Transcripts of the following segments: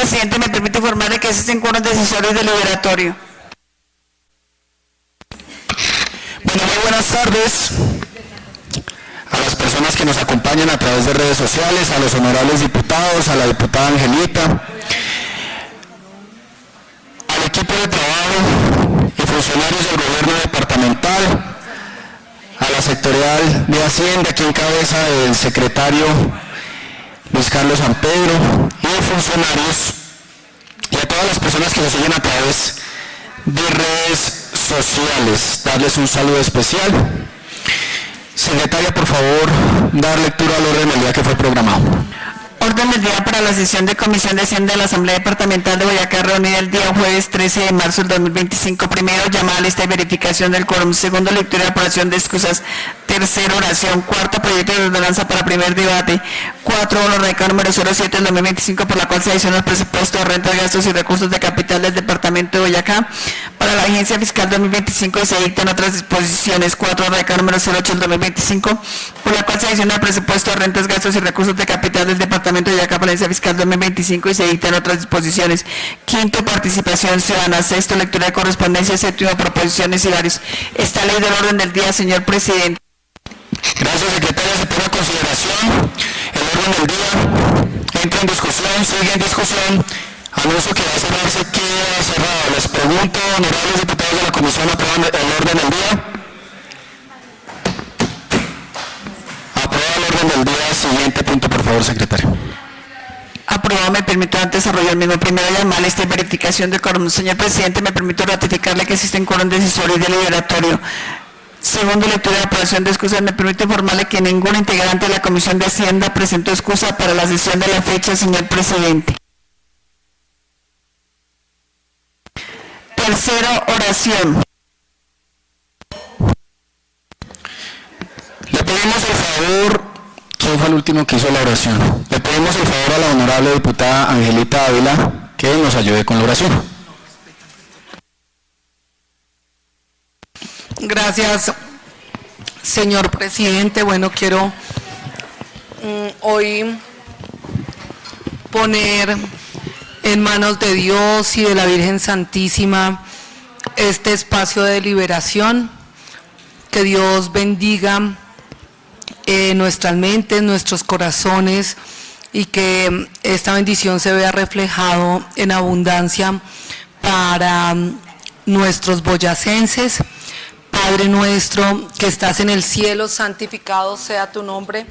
presidente, me permite informarle que existen quórum decisorio y deliberatorio. Bueno, muy buenas tardes a las personas que nos acompañan a través de redes sociales, a los honorables diputados, a la diputada Angelita, al equipo de trabajo y funcionarios del gobierno departamental, a la sectorial de Hacienda, que encabeza el secretario Luis Carlos San Pedro, y funcionarios, y a todas las personas que nos siguen a través de redes sociales. Darles un saludo especial. Secretaria, por favor, dar lectura al orden del día que fue programado. Orden del día para la sesión de Comisión de Hacienda de la Asamblea Departamental de Boyacá, reunida el día jueves 13 de marzo del 2025. Primero, llamada a lista y verificación del quórum. Segundo, lectura y aprobación de excusas. Tercero, oración. Cuarto, proyecto de ordenanza para primer debate. 4, honorarica número 07 del 2025, por la cual se adiciona el presupuesto de rentas, gastos y recursos de capital del Departamento de Boyacá para la vigencia fiscal 2025 y se dictan otras disposiciones. 4, honorarica número 08 del 2025, por la cual se adiciona el presupuesto de rentas, gastos y recursos de capital del Departamento de Boyacá para la vigencia fiscal 2025 y se dictan otras disposiciones. Quinto, participación ciudadana. Sexto, lectura de correspondencia. Séptimo, proposiciones y varios. Esta ley del orden del día, señor presidente. Gracias, secretaria. Se pone a consideración el orden del día. Entra en discusión, sigue en discusión. Anuncio que va a cerrarse, queda cerrado. Les pregunto, honorables diputados de la comisión, ¿aprueban el orden del día? Aprueba el orden del día. Siguiente punto, por favor, secretario. Aprobado. Me permito antes desarrollar el mismo. Primera llamada, esta verificación de quórum. Señor presidente, me permito ratificarle que existen quórum decisorio y deliberatorio. Segundo, lectura de aprobación de excusas. Me permite informarle que ningún integrante de la Comisión de Hacienda presentó excusa para la sesión de la fecha, señor presidente. Tercero, oración. Le pedimos el favor, ¿quién fue el último que hizo la oración? Le pedimos el favor a la honorable diputada Angelita Ávila que nos ayude con la oración. Gracias, señor presidente. Bueno, quiero hoy poner en manos de Dios y de la Virgen Santísima este espacio de liberación. Que Dios bendiga nuestras mentes, nuestros corazones, y que esta bendición se vea reflejado en abundancia para nuestros boyacenses. Padre nuestro que estás en el cielo, santificado sea tu nombre.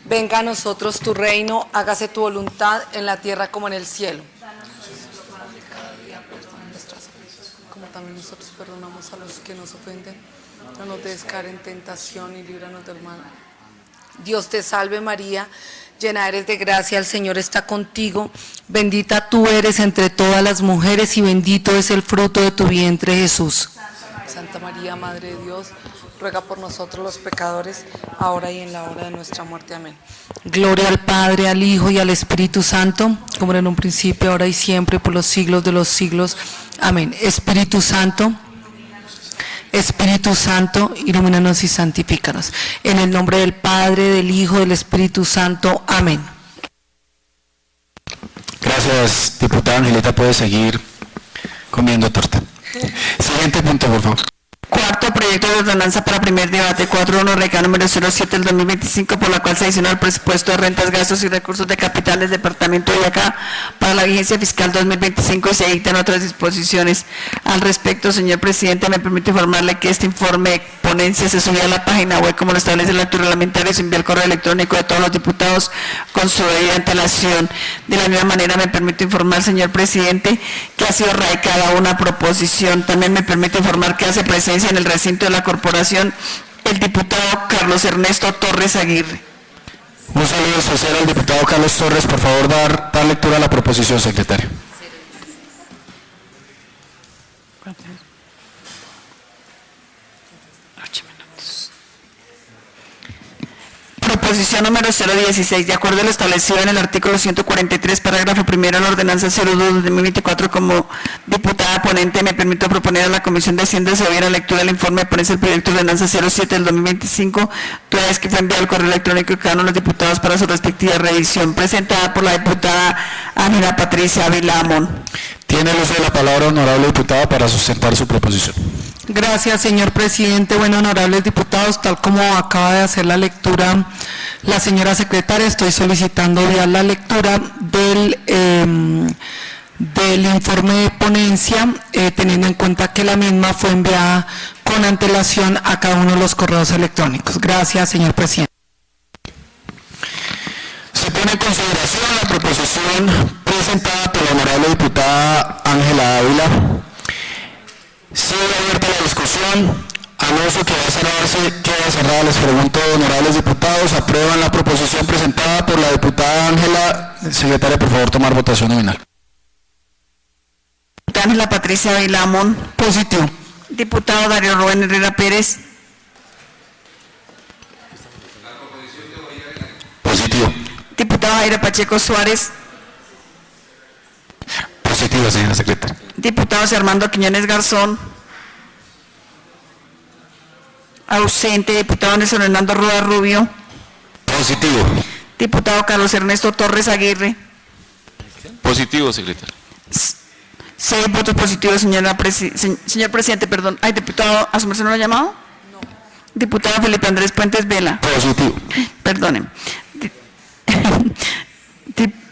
Venga a nosotros tu reino, hágase tu voluntad en la tierra como en el cielo. Como también nosotros perdonamos a los que nos ofenden. No nos dejes caer en tentación y líbranos del mal. Dios te salve María, llena eres de gracia, el Señor está contigo. Bendita tú eres entre todas las mujeres y bendito es el fruto de tu vientre, Jesús. Santa María, Madre de Dios, ruega por nosotros los pecadores, ahora y en la hora de nuestra muerte. Amén. Gloria al Padre, al Hijo y al Espíritu Santo, como era en un principio, ahora y siempre, por los siglos de los siglos. Amén. Espíritu Santo, ilumínanos y santifícanos. En el nombre del Padre, del Hijo, del Espíritu Santo. Amén. Gracias, diputada Angelita. Puede seguir comiendo torta. Siguiente punto, por favor. Cuarto, proyecto de ordenanza para primer debate. 4, honorarica número 07 del 2025, por la cual se adiciona el presupuesto de rentas, gastos y recursos de capital del Departamento de Boyacá para la vigencia fiscal 2025 y se dictan otras disposiciones. Al respecto, señor presidente, me permite informarle que este informe de ponencia se subía a la página web como lo establece el acto reglamentario y se envía al correo electrónico de todos los diputados con su debida antelación. De la misma manera, me permite informar, señor presidente, que ha sido radicada una proposición. También me permite informar que hace presencia en el recinto de la corporación el diputado Carlos Ernesto Torres Aguirre. Un saludo especial al diputado Carlos Torres. Por favor, dar lectura a la proposición, secretario. Proposición Resolución número 016, de acuerdo a lo establecido en el artículo 143, parágrafo primero de la ordenanza 02/2024, como diputada ponente, me permito proponer a la Comisión de Hacienda se diera lectura del informe de ponencia del proyecto de ordenanza 07 del 2025, toda vez que fue enviado al correo electrónico de cada uno de los diputados para su respectiva revisión, presentada por la diputada Ángela Patricia Ávila Amón. Tiene el uso de la palabra, honorable diputada, para sustentar su proposición. Gracias, señor presidente. Bueno, honorables diputados, tal como acaba de hacer la lectura la señora secretaria, estoy solicitando ya la lectura del informe de ponencia, teniendo en cuenta que la misma fue enviada con antelación a cada uno de los correos electrónicos. Gracias, señor presidente. Se pone en consideración la proposición presentada por la honorable diputada Ángela Ávila. Sigue abierta la discusión. Anuncio que va a cerrarse, queda cerrada. Les pregunto, honorables diputados, ¿aprueban la proposición presentada por la diputada Ángela? Secretaria, por favor, tomar votación nominal. Ángela Patricia Ávila Amón. Positivo. Diputado Darío Rubén Herrera Pérez. Positivo. Diputado Jairo Pacheco Suárez. Positivo, señora secretaria. Diputado Armando Quiñones Garzón. Ausente. Diputado Nelson Hernando Rueda Rubio. Positivo. Diputado Carlos Ernesto Torres Aguirre. Positivo, secretario. 6 votos positivos, señor presidente, perdón. ¿Hay diputado, a su merced no lo ha llamado? No. Diputado Felipe Andrés Puentes Vela. Positivo. Perdonen.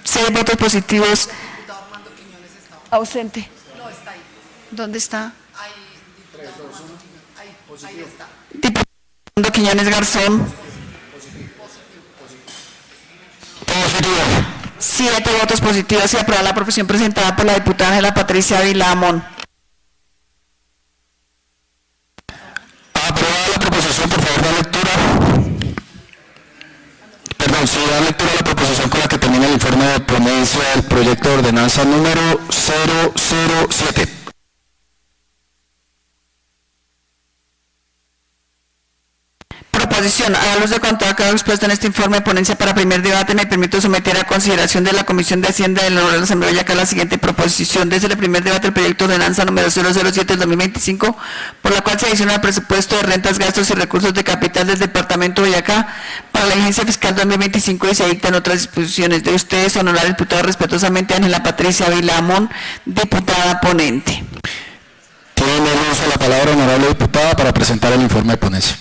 6 votos positivos. Ausente. No, está ahí. ¿Dónde está? Ahí, ahí está. Diputado Quiñones Garzón. Positivo. 7 votos positivos y aprobada la proposición presentada por la diputada Ángela Patricia Ávila Amón. Aprobada la proposición, por favor, da lectura. Perdón, sí, da lectura a la proposición con la que termina el informe de ponencia del proyecto de ordenanza número 007. Proposición. A la luz de cuanto ha quedado expuesto en este informe de ponencia para primer debate, me permito someter a consideración de la Comisión de Hacienda de la Honorable Asamblea de Boyacá la siguiente proposición. Desde el primer debate del proyecto de ordenanza número 007 del 2025, por la cual se adiciona el presupuesto de rentas, gastos y recursos de capital del Departamento de Boyacá para la vigencia fiscal 2025 y se dictan otras disposiciones. De ustedes, honorable diputado, respetuosamente, Ángela Patricia Ávila Amón, diputada ponente. Tiene el uso de la palabra, honorable diputada, para presentar el informe de ponencia.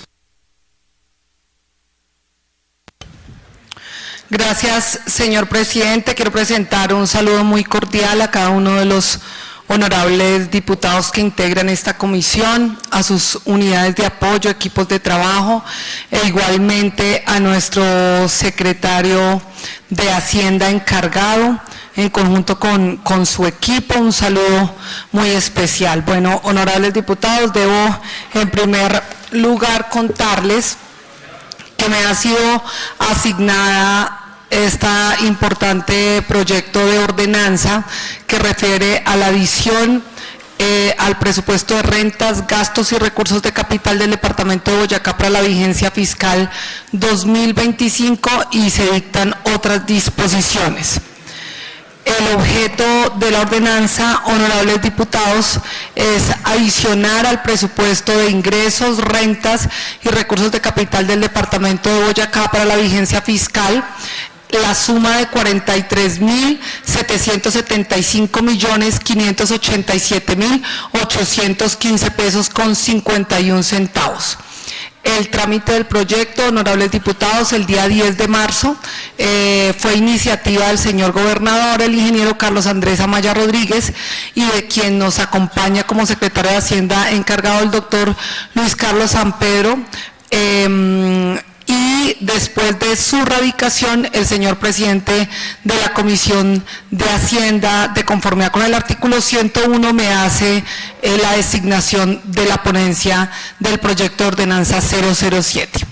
Gracias, señor presidente. Quiero presentar un saludo muy cordial a cada uno de los honorables diputados que integran esta comisión, a sus unidades de apoyo, equipos de trabajo, e igualmente a nuestro secretario de Hacienda encargado, en conjunto con su equipo. Un saludo muy especial. Bueno, honorables diputados, debo en primer lugar contarles que me ha sido asignada este importante proyecto de ordenanza que refiere a la adición al presupuesto de rentas, gastos y recursos de capital del Departamento de Boyacá para la vigencia fiscal 2025 y se dictan otras disposiciones. El objeto de la ordenanza, honorables diputados, es adicionar al presupuesto de ingresos, rentas y recursos de capital del Departamento de Boyacá para la vigencia fiscal la suma de 43.775.587.815 pesos con 51 centavos. El trámite del proyecto, honorables diputados, el día 10 de marzo fue iniciativa del señor gobernador, el ingeniero Carlos Andrés Amaya Rodríguez, y de quien nos acompaña como secretario de Hacienda encargado el doctor Luis Carlos San Pedro. Y después de su radicación, el señor presidente de la Comisión de Hacienda, de conformidad con el artículo 101, me hace la designación de la ponencia del proyecto de ordenanza 007.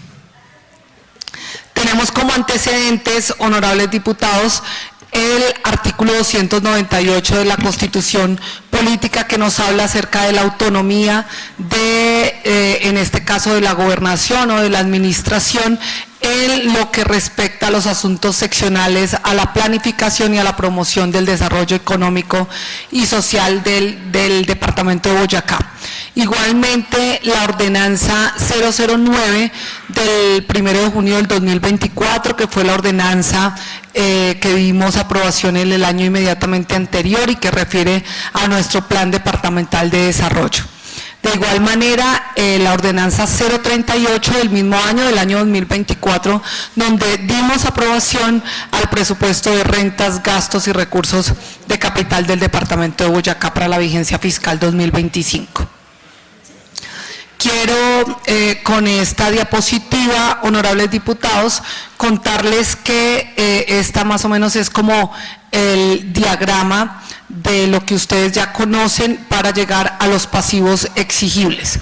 Tenemos como antecedentes, honorables diputados, el artículo 298 de la Constitución Política, que nos habla acerca de la autonomía de, en este caso, de la gobernación o de la administración en lo que respecta a los asuntos seccionales, a la planificación y a la promoción del desarrollo económico y social del departamento de Boyacá. Igualmente, la ordenanza 009 del 1 de junio del 2024, que fue la ordenanza que vimos aprobación en el año inmediatamente anterior y que refiere a nuestro plan departamental de desarrollo. De igual manera, la ordenanza 038 del mismo año, del año 2024, donde dimos aprobación al presupuesto de rentas, gastos y recursos de capital del departamento de Boyacá para la vigencia fiscal 2025. Quiero con esta diapositiva, honorables diputados, contarles que esta más o menos es como el diagrama de lo que ustedes ya conocen para llegar a los pasivos exigibles.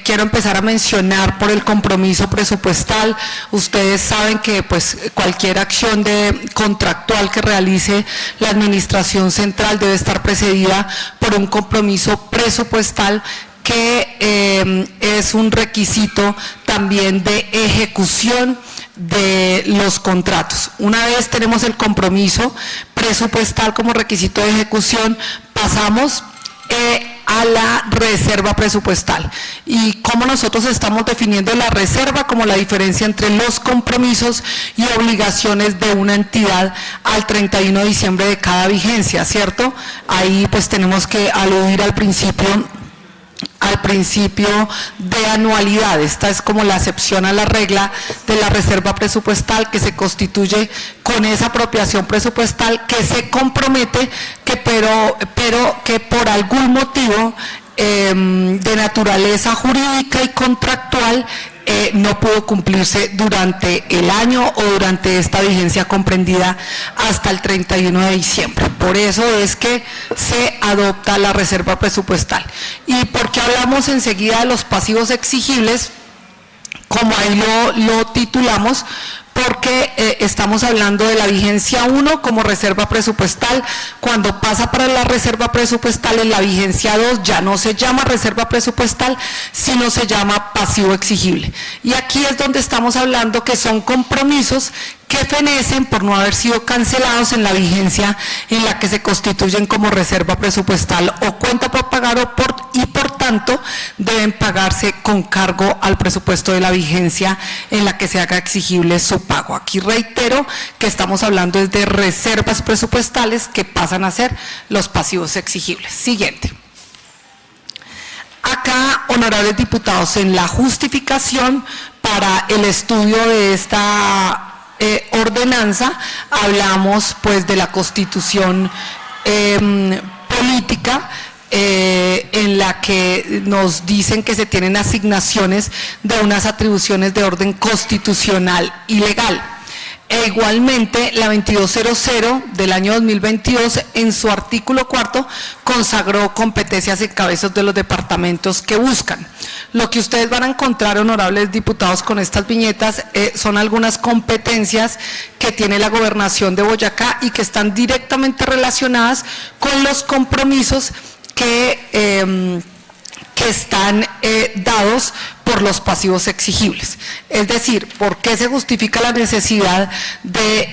Quiero empezar a mencionar por el compromiso presupuestal. Ustedes saben que pues cualquier acción contractual que realice la administración central debe estar precedida por un compromiso presupuestal que es un requisito también de ejecución de los contratos. Una vez tenemos el compromiso presupuestal como requisito de ejecución, pasamos a la reserva presupuestal. Y cómo nosotros estamos definiendo la reserva como la diferencia entre los compromisos y obligaciones de una entidad al 31 de diciembre de cada vigencia, ¿cierto? Ahí pues tenemos que aludir al principio de anualidad. Esta es como la excepción a la regla de la reserva presupuestal, que se constituye con esa apropiación presupuestal que se compromete, pero que por algún motivo de naturaleza jurídica y contractual no pudo cumplirse durante el año o durante esta vigencia comprendida hasta el 31 de diciembre. Por eso es que se adopta la reserva presupuestal. ¿Y por qué hablamos enseguida de los pasivos exigibles? Como ahí lo titulamos, porque estamos hablando de la vigencia 1 como reserva presupuestal. Cuando pasa para la reserva presupuestal en la vigencia 2 ya no se llama reserva presupuestal, sino se llama pasivo exigible. Y aquí es donde estamos hablando que son compromisos que fenecen por no haber sido cancelados en la vigencia en la que se constituyen como reserva presupuestal o cuenta por pagar y por tanto deben pagarse con cargo al presupuesto de la vigencia en la que se haga exigible su pago. Aquí reitero que estamos hablando de reservas presupuestales que pasan a ser los pasivos exigibles. Siguiente. Acá, honorables diputados, en la justificación para el estudio de esta ordenanza, hablamos pues de la constitución política, en la que nos dicen que se tienen asignaciones de unas atribuciones de orden constitucional y legal. E igualmente la 2200 del año 2022 en su artículo 4 consagró competencias en cabezas de los departamentos que buscan. Lo que ustedes van a encontrar, honorables diputados, con estas viñetas son algunas competencias que tiene la gobernación de Boyacá y que están directamente relacionadas con los compromisos que están dados por los pasivos exigibles. Es decir, ¿por qué se justifica la necesidad de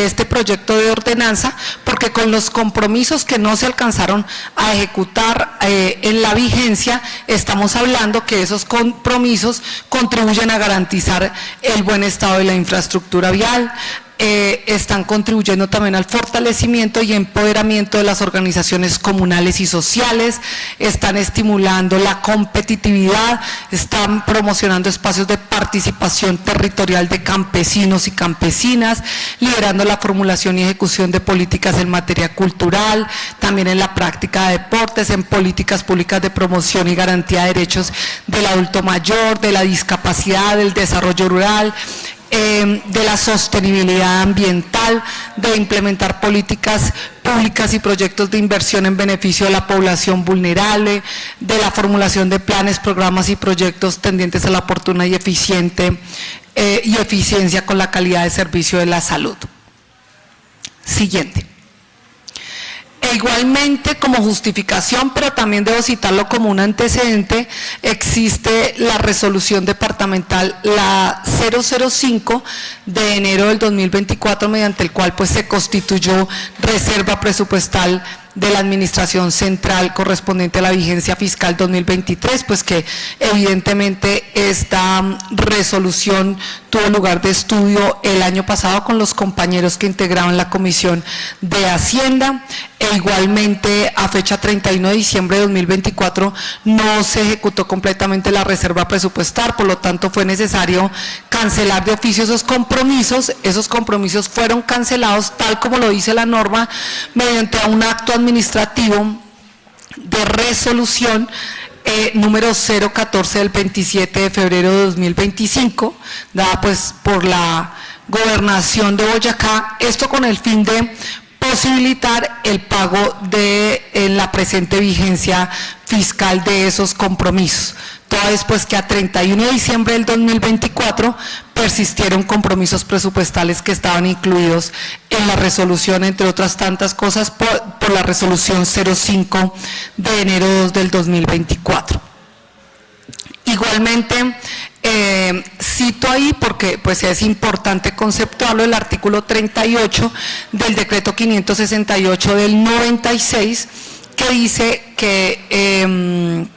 este proyecto de ordenanza? Porque con los compromisos que no se alcanzaron a ejecutar en la vigencia, estamos hablando que esos compromisos contribuyen a garantizar el buen estado de la infraestructura vial, están contribuyendo también al fortalecimiento y empoderamiento de las organizaciones comunales y sociales, están estimulando la competitividad, están promocionando espacios de participación territorial de campesinos y campesinas, liderando la formulación y ejecución de políticas en materia cultural, también en la práctica de deportes, en políticas públicas de promoción y garantía de derechos del adulto mayor, de la discapacidad, del desarrollo rural, de la sostenibilidad ambiental, de implementar políticas públicas y proyectos de inversión en beneficio de la población vulnerable, de la formulación de planes, programas y proyectos tendientes a la oportuna y eficiente y eficiencia con la calidad de servicio de la salud. Siguiente. E igualmente como justificación, pero también debo citarlo como un antecedente, existe la resolución departamental, la 005 de enero del 2024, mediante el cual pues se constituyó reserva presupuestal de la Administración Central correspondiente a la vigencia fiscal 2023, pues que evidentemente esta resolución tuvo lugar de estudio el año pasado con los compañeros que integraban la Comisión de Hacienda, e igualmente a fecha 31 de diciembre de 2024 no se ejecutó completamente la reserva presupuestal, por lo tanto fue necesario cancelar de oficio esos compromisos fueron cancelados tal como lo dice la norma mediante un acto administrativo de resolución número 014 del 27 de febrero de 2025, dada pues por la Gobernación de Boyacá, esto con el fin de posibilitar el pago de la presente vigencia fiscal de esos compromisos. Toda vez pues que a 31 de diciembre del 2024 persistieron compromisos presupuestales que estaban incluidos en la resolución, entre otras tantas cosas, por la resolución 05 de enero del 2024. Igualmente, cito ahí porque pues es importante conceptuarlo, el artículo 38 del decreto 568 del 96, que dice que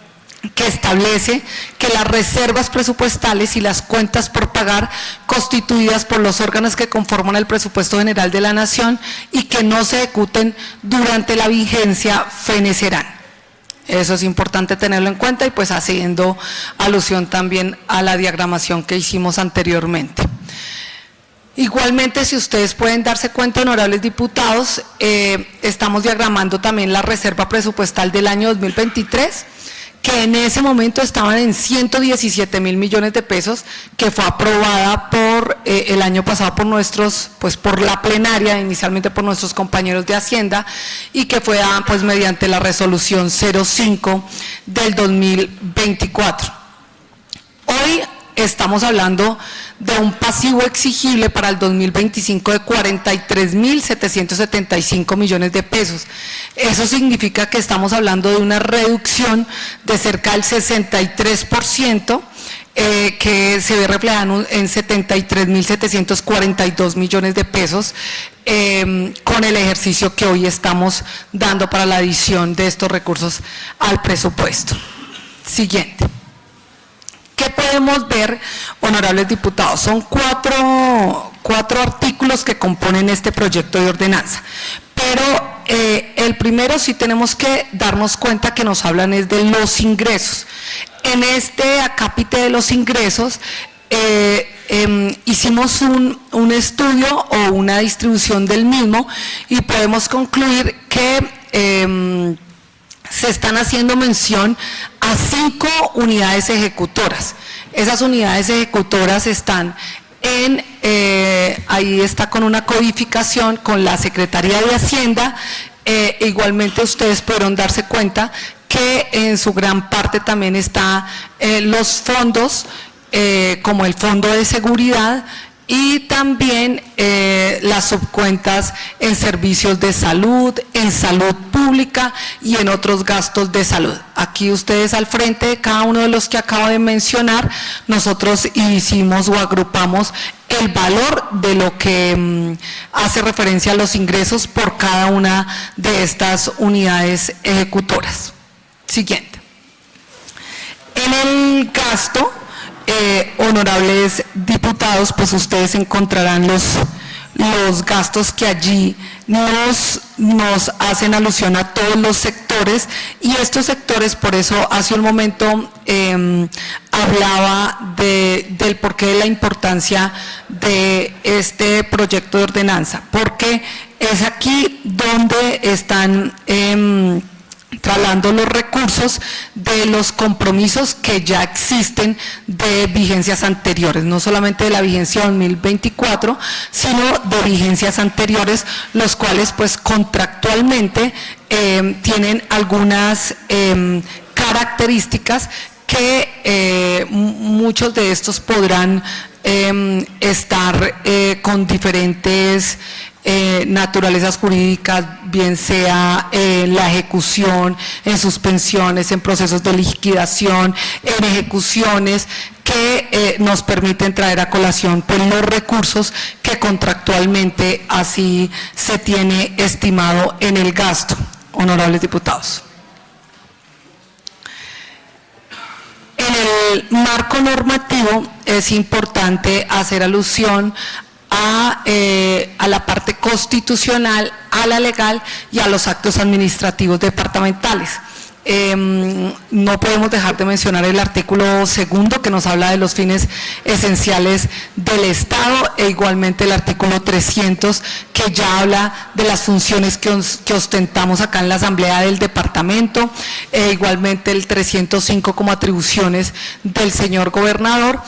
establece que las reservas presupuestales y las cuentas por pagar constituidas por los órganos que conforman el presupuesto general de la Nación y que no se ejecuten durante la vigencia fenecerán. Eso es importante tenerlo en cuenta y pues haciendo alusión también a la diagramación que hicimos anteriormente. Igualmente, si ustedes pueden darse cuenta, honorables diputados, estamos diagramando también la reserva presupuestal del año 2023, que en ese momento estaban en 117.000 millones de pesos, que fue aprobada por el año pasado por la plenaria, inicialmente por nuestros compañeros de Hacienda, y que fue pues mediante la resolución 05 del 2024. Hoy estamos hablando de un pasivo exigible para el 2025 de 43.775 millones de pesos. Eso significa que estamos hablando de una reducción de cerca del 63%, que se ve reflejada en 73.742 millones de pesos con el ejercicio que hoy estamos dando para la adición de estos recursos al presupuesto. Siguiente. ¿Qué podemos ver, honorables diputados? Son cuatro artículos que componen este proyecto de ordenanza, pero el primero sí tenemos que darnos cuenta que nos hablan es de los ingresos. En este acápite de los ingresos hicimos un estudio o una distribución del mismo y podemos concluir que se están haciendo mención a 5 unidades ejecutoras. Esas unidades ejecutoras están ahí está con una codificación con la Secretaría de Hacienda, igualmente ustedes pudieron darse cuenta que en su gran parte también está los fondos, como el Fondo de Seguridad, y también las subcuentas en servicios de salud, en salud pública y en otros gastos de salud. Aquí ustedes al frente de cada uno de los que acabo de mencionar, nosotros hicimos o agrupamos el valor de lo que hace referencia a los ingresos por cada una de estas unidades ejecutoras. Siguiente. En el gasto, honorables diputados, pues ustedes encontrarán los gastos que allí nos hacen alusión a todos los sectores, y estos sectores, por eso hace un momento hablaba del porqué de la importancia de este proyecto de ordenanza, porque es aquí donde están trasladando los recursos de los compromisos que ya existen de vigencias anteriores, no solamente de la vigencia 2024, sino de vigencias anteriores, los cuales pues contractualmente tienen algunas características que muchos de estos podrán estar con diferentes naturalezas jurídicas, bien sea en la ejecución, en suspensiones, en procesos de liquidación, en ejecuciones que nos permiten traer a colación pues, los recursos que contractualmente así se tiene estimado en el gasto, honorables diputados. En el marco normativo es importante hacer alusión a la parte constitucional, a la legal y a los actos administrativos departamentales. No podemos dejar de mencionar el artículo 2 que nos habla de los fines esenciales del Estado e igualmente el artículo 300 que ya habla de las funciones que ostentamos acá en la Asamblea del Departamento e igualmente el 305 como atribuciones del señor gobernador.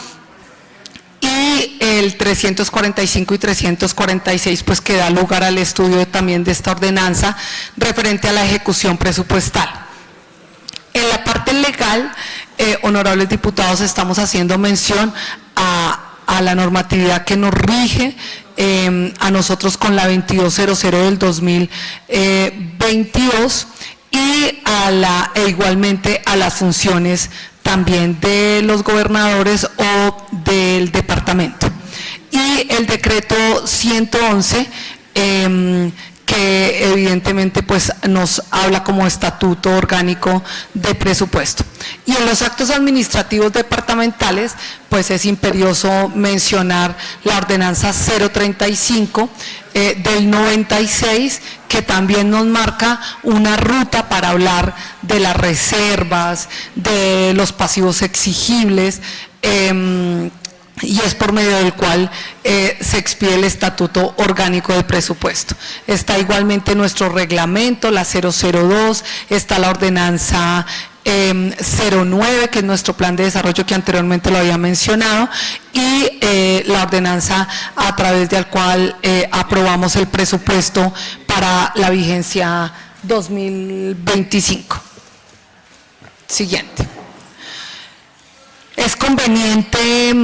Y el 345 y 346 pues que da lugar al estudio también de esta ordenanza referente a la ejecución presupuestal. En la parte legal, honorables diputados, estamos haciendo mención a la normatividad que nos rige a nosotros con la 2200 del 2022 y igualmente a las funciones también de los gobernadores o del departamento. Y el decreto 111, que evidentemente pues nos habla como estatuto orgánico de presupuesto. Y en los actos administrativos departamentales pues es imperioso mencionar la ordenanza 035 del 96, que también nos marca una ruta para hablar de las reservas, de los pasivos exigibles, y es por medio del cual se expide el estatuto orgánico de presupuesto. Está igualmente nuestro reglamento, la 002, está la ordenanza 09, que es nuestro plan de desarrollo que anteriormente lo había mencionado, y la ordenanza a través de la cual aprobamos el presupuesto para la vigencia 2025. Siguiente. Es conveniente,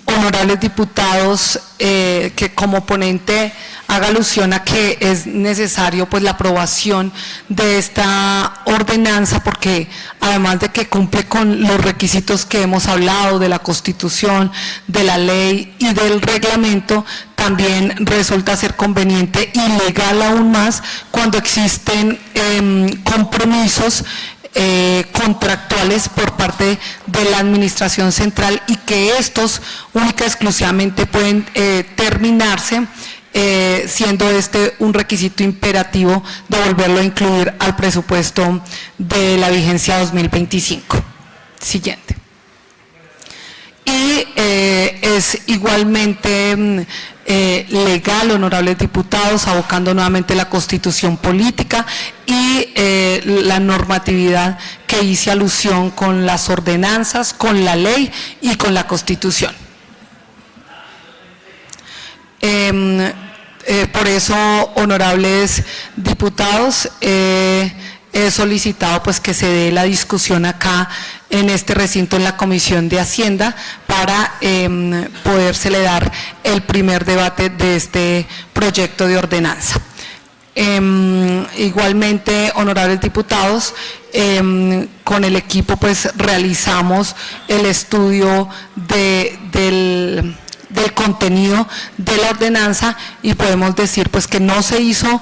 honorables diputados, que como ponente haga alusión a que es necesario pues la aprobación de esta ordenanza, porque además de que cumple con los requisitos que hemos hablado de la Constitución, de la ley y del reglamento, también resulta ser conveniente y legal aún más cuando existen compromisos contractuales por parte de la administración central y que estos única y exclusivamente pueden terminarse siendo este un requisito imperativo de volverlo a incluir al presupuesto de la vigencia 2025. Siguiente. Y es igualmente legal, honorables diputados, abocando nuevamente la Constitución política y la normatividad que hice alusión con las ordenanzas, con la ley y con la Constitución. Por eso, honorables diputados, he solicitado pues que se dé la discusión acá en este recinto en la Comisión de Hacienda para podérsele dar el primer debate de este proyecto de ordenanza. Igualmente, honorables diputados, con el equipo pues realizamos el estudio del contenido de la ordenanza y podemos decir pues que no se hizo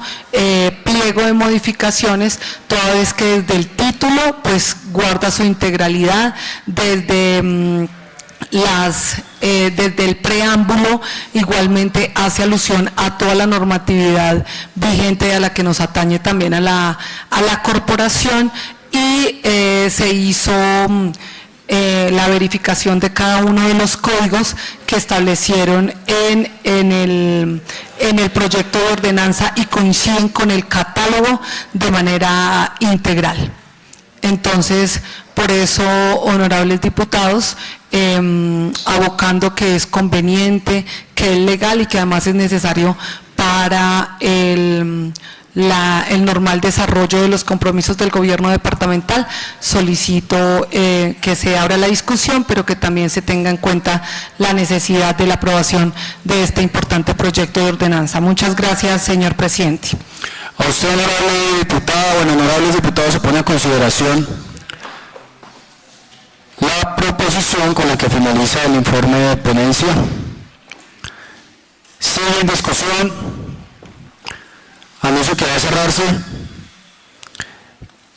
pliego de modificaciones, toda vez que desde el título pues guarda su integralidad, desde desde el preámbulo igualmente hace alusión a toda la normatividad vigente a la que nos atañe también a la corporación y se hizo la verificación de cada uno de los códigos que establecieron en el proyecto de ordenanza y coinciden con el catálogo de manera integral. Entonces, por eso, honorables diputados, abocando que es conveniente, que es legal y que además es necesario para el normal desarrollo de los compromisos del gobierno departamental, solicito que se abra la discusión, pero que también se tenga en cuenta la necesidad de la aprobación de este importante proyecto de ordenanza. Muchas gracias, señor presidente. A usted, honorable diputada, honorables diputados, se pone a consideración la proposición con la que finaliza el informe de ponencia. Sigue en discusión. Anuncio que va a cerrarse.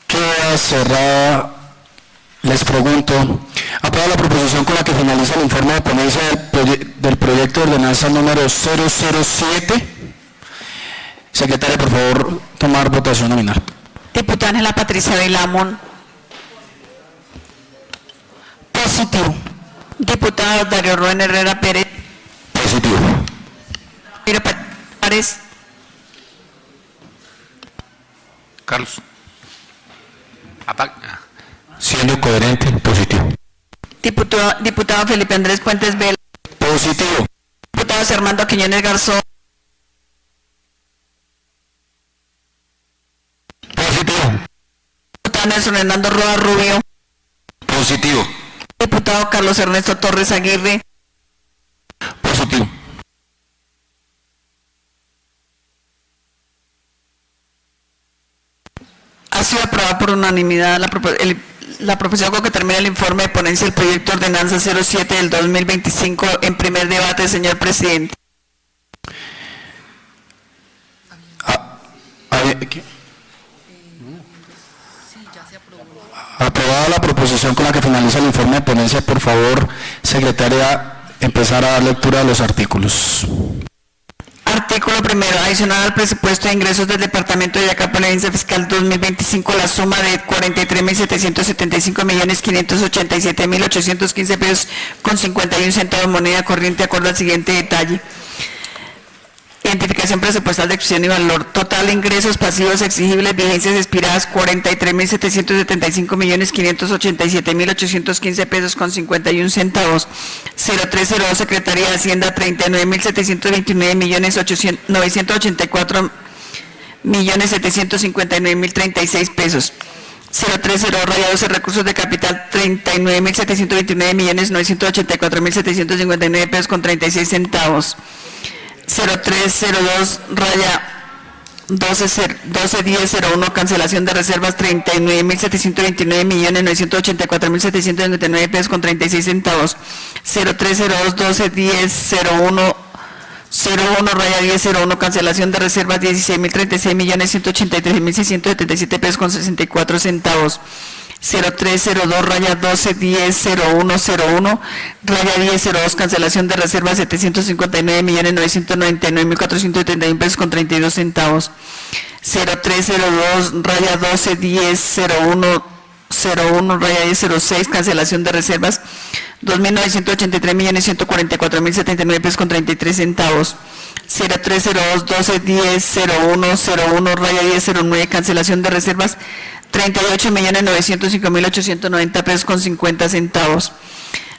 Queda cerrada. Les pregunto, ¿aprueba la proposición con la que finaliza el informe de ponencia del proyecto de ordenanza número 007? Secretaria, por favor, tomar votación nominal. Diputada Ángela Patricia Bailamón. Positivo. Diputado Darío Rubén Herrera Pérez. Positivo. Mira Párez. Carlos. Siendo coherente, positivo. Diputado Felipe Andrés Puentes Vela. Positivo. Diputados Armando Quiñones Garzón. Positivo. Diputado Nelson Hernando Roa Rubio. Positivo. Diputado Carlos Ernesto Torres Aguirre. Positivo. Ha sido aprobada por unanimidad la proposición con que termina el informe de ponencia del proyecto de ordenanza 07 del 2025 en primer debate, señor presidente. Aprobada la proposición con la que finaliza el informe de ponencia, por favor, secretaria, empezar a dar lectura de los artículos. Artículo primero, adicional al presupuesto de ingresos del Departamento de Boyacá por la evidencia fiscal 2025, la suma de 43.775.587.815 pesos con 51 centavos moneda corriente, de acuerdo al siguiente detalle. Identificación presupuestal de expresión y valor. Total de ingresos pasivos exigibles, vigencias expiradas 43.775.587.815 pesos con 51 centavos. 0302 Secretaría de Hacienda 39.729.984.759.759.036 pesos. 0302 raya 12 recursos de capital 39.729.984.759 pesos con 36 centavos. 0302 raya 121001 cancelación de reservas 39.729.984.759 pesos con 36 centavos. 0302 121001 raya 1001 cancelación de reservas 16.036.183.677 pesos con 64 centavos. 0302 raya 12100101 raya 1002 cancelación de reservas 759.999.471 pesos con 32 centavos. 0302 raya 12100101 raya 1006 cancelación de reservas 2.983.144.079 pesos con 33 centavos. 0302 12100101 raya 1009 cancelación de reservas 38.905.890 pesos con 50 centavos.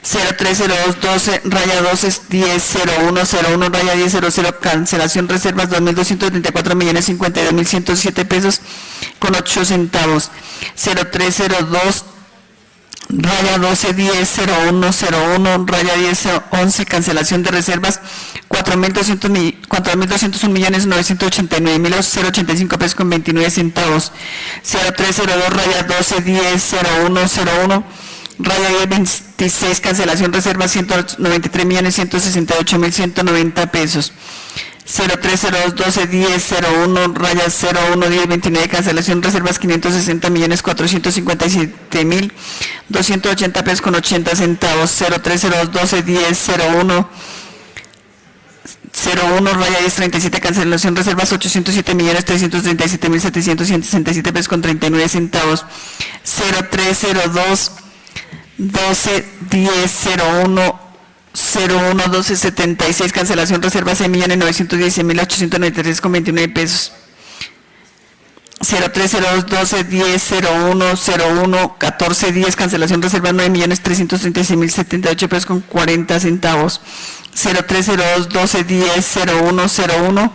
0302 12 raya 12100101 raya 1000 cancelación reservas 2.234.052.107 pesos con 8 centavos. 0302 raya 12100101 raya 1011 cancelación de reservas 4.201.989.085 pesos con 29 centavos. 0302 raya 12100101 raya 1026 cancelación reservas 193.168.190 pesos. 0302 121001 raya 011029 cancelación reservas 560.457.280 pesos con 80 centavos. 0302 121001 raya 1037 cancelación reservas 807.337.767 pesos con 39 centavos. 0302 121001 1276 cancelación reservas 6.916.893 con 29 pesos. 0302 12100101 1410 cancelación reservas 9.336.078 pesos con 40 centavos. 0302 12100101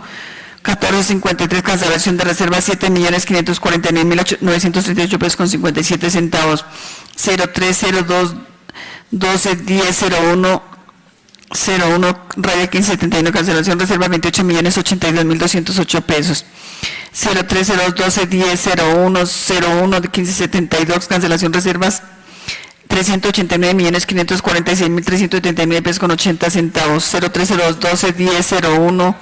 1453, cancelación de reservas 7.549.938 pesos con 57 centavos. 0302 121001 raya 1571, cancelación reserva 28.082.208 pesos. 0302 121001 1572, cancelación reservas 389.546.379 pesos con 80 centavos. 0302 121001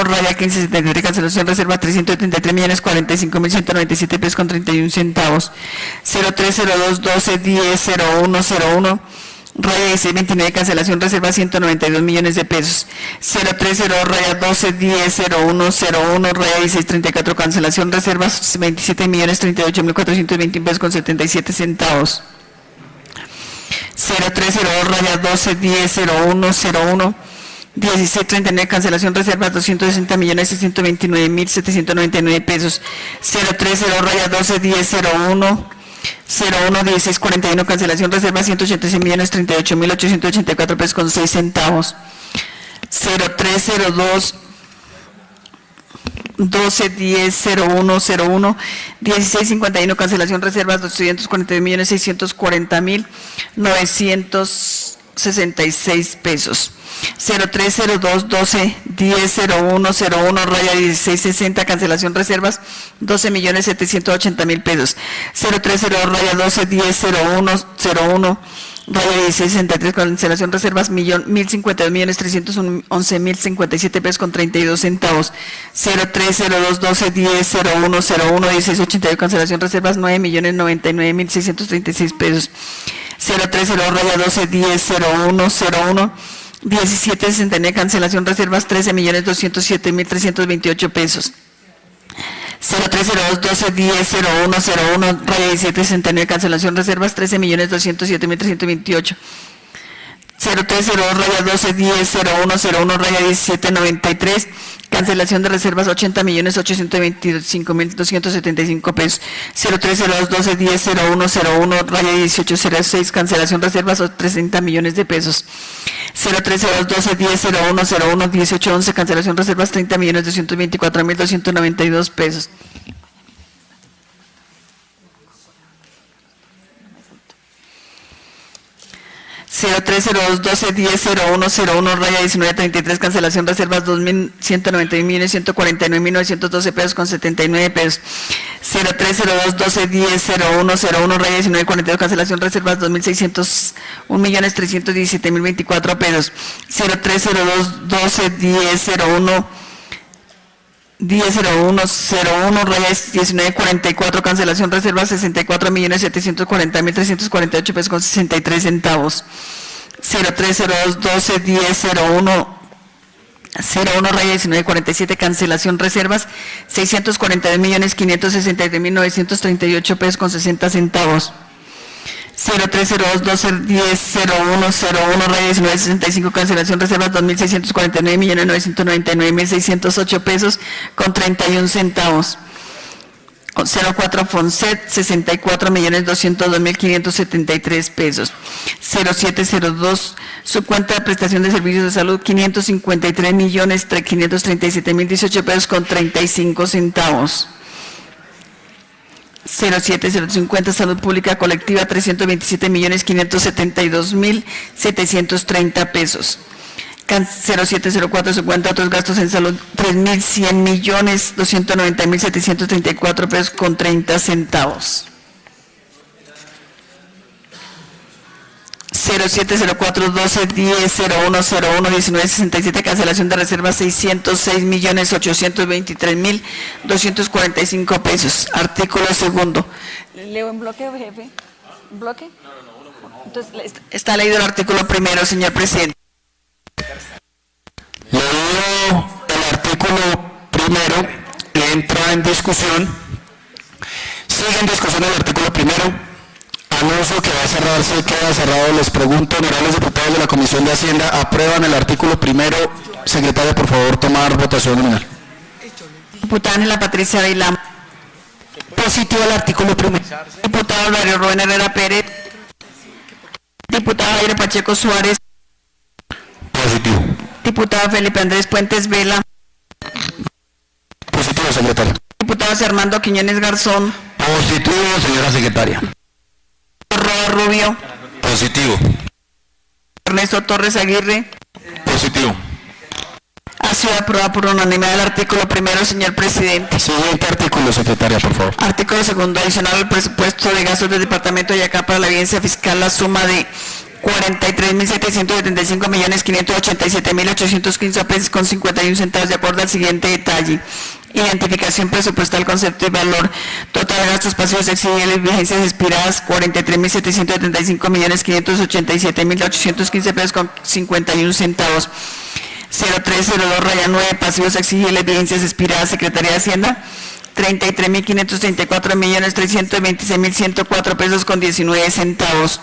raya 1573, cancelación reserva 373.045.197 pesos con 31 centavos. 0302 121001 raya 1629, cancelación reserva 192 millones de pesos. 030 raya 121001 raya 1634, cancelación reservas 27.038.421 pesos con 77 centavos. 030 raya 121001 1639, cancelación reservas 260.629.799 pesos. 030 raya 121001 1641, cancelación reserva 186.038.884 pesos con 6 centavos. 0302 121001 1651, cancelación reservas 241.640.966 pesos. 0302 121001 raya 1660, cancelación reservas 12.780.000 pesos. 030 raya 121001 raya 1663, cancelación reservas 1.052.311.057 pesos con 32 centavos. 0302 121001 1682, cancelación reservas 9.099.636 pesos. 030 raya 121001 1769, cancelación reservas 13.207.328 pesos. 0302 121001 raya 1769, cancelación reservas 13.207.328. 030 raya 121001 raya 1793, cancelación de reservas 80.825.275 pesos. 0302 121001 raya 1806, cancelación de reservas 30 millones de pesos. 0302 121001 1811, cancelación de reservas 30.224.292 pesos. ...0302 121001 raya 1933, cancelación reservas 2.191.149.912 pesos con 79 pesos. 0302 121001 raya 1942, cancelación reservas 2.601.317.024 pesos. 0302 121001 raya 1944, cancelación reservas 64.740.348 pesos con 63 centavos. 0302 121001 raya 1947, cancelación reservas 642.563.938 pesos con 60 centavos. 0302 121001 raya 1965, cancelación reservas 2.649.999.608 pesos con 31 centavos. 04 Fonset 64.202.573 pesos. 0702 su cuenta de prestación de servicios de salud 553.537.018 pesos con 35 centavos. 07050 salud pública colectiva 327.572.730 pesos. 0704 su cuenta otros gastos en salud 3.100.290.734 pesos con 30 centavos. 0704 121001 1967, cancelación de reservas 606.823.245 pesos. Artículo segundo. ¿Leo en bloque, jefe? ¿Bloque? No. Entonces, está leído el artículo primero, señor presidente. Leído el artículo primero, entra en discusión. Sigue en discusión el artículo primero. Anuncio que va a cerrarse, queda cerrado. Les pregunto, honorables diputados de la Comisión de Hacienda, ¿aprueban el artículo primero? Secretaria, por favor, tomar votación nominal. Diputada Ángela Patricia Avilán. Positivo al artículo primero. Diputado Mario Rubén Herrera Pérez. Diputado Jairo Pacheco Suárez. Positivo. Diputado Felipe Andrés Puentes Vela. secretaria. Diputados Armando Quiñones Garzón, Positivo, señora secretaria. Roa Rubio, Positivo. Ernesto Torres Aguirre. Positivo. Ha sido aprobado por unanimidad el artículo primero, señor presidente. Siguiente artículo, secretaria, por favor. Artículo segundo, adicional al presupuesto de gastos del Departamento de Boyacá para la evidencia fiscal, la suma de 43.775.587.815 pesos con 51 centavos, de acuerdo al siguiente detalle: identificación presupuestal, concepto y valor total de gastos pasivos exigibles, vigencias expiradas, 43.775.587.815 pesos con 51 centavos. 0302-9, pasivos exigibles, vigencias expiradas, Secretaría de Hacienda, 33.534.326.104 pesos con 19 centavos.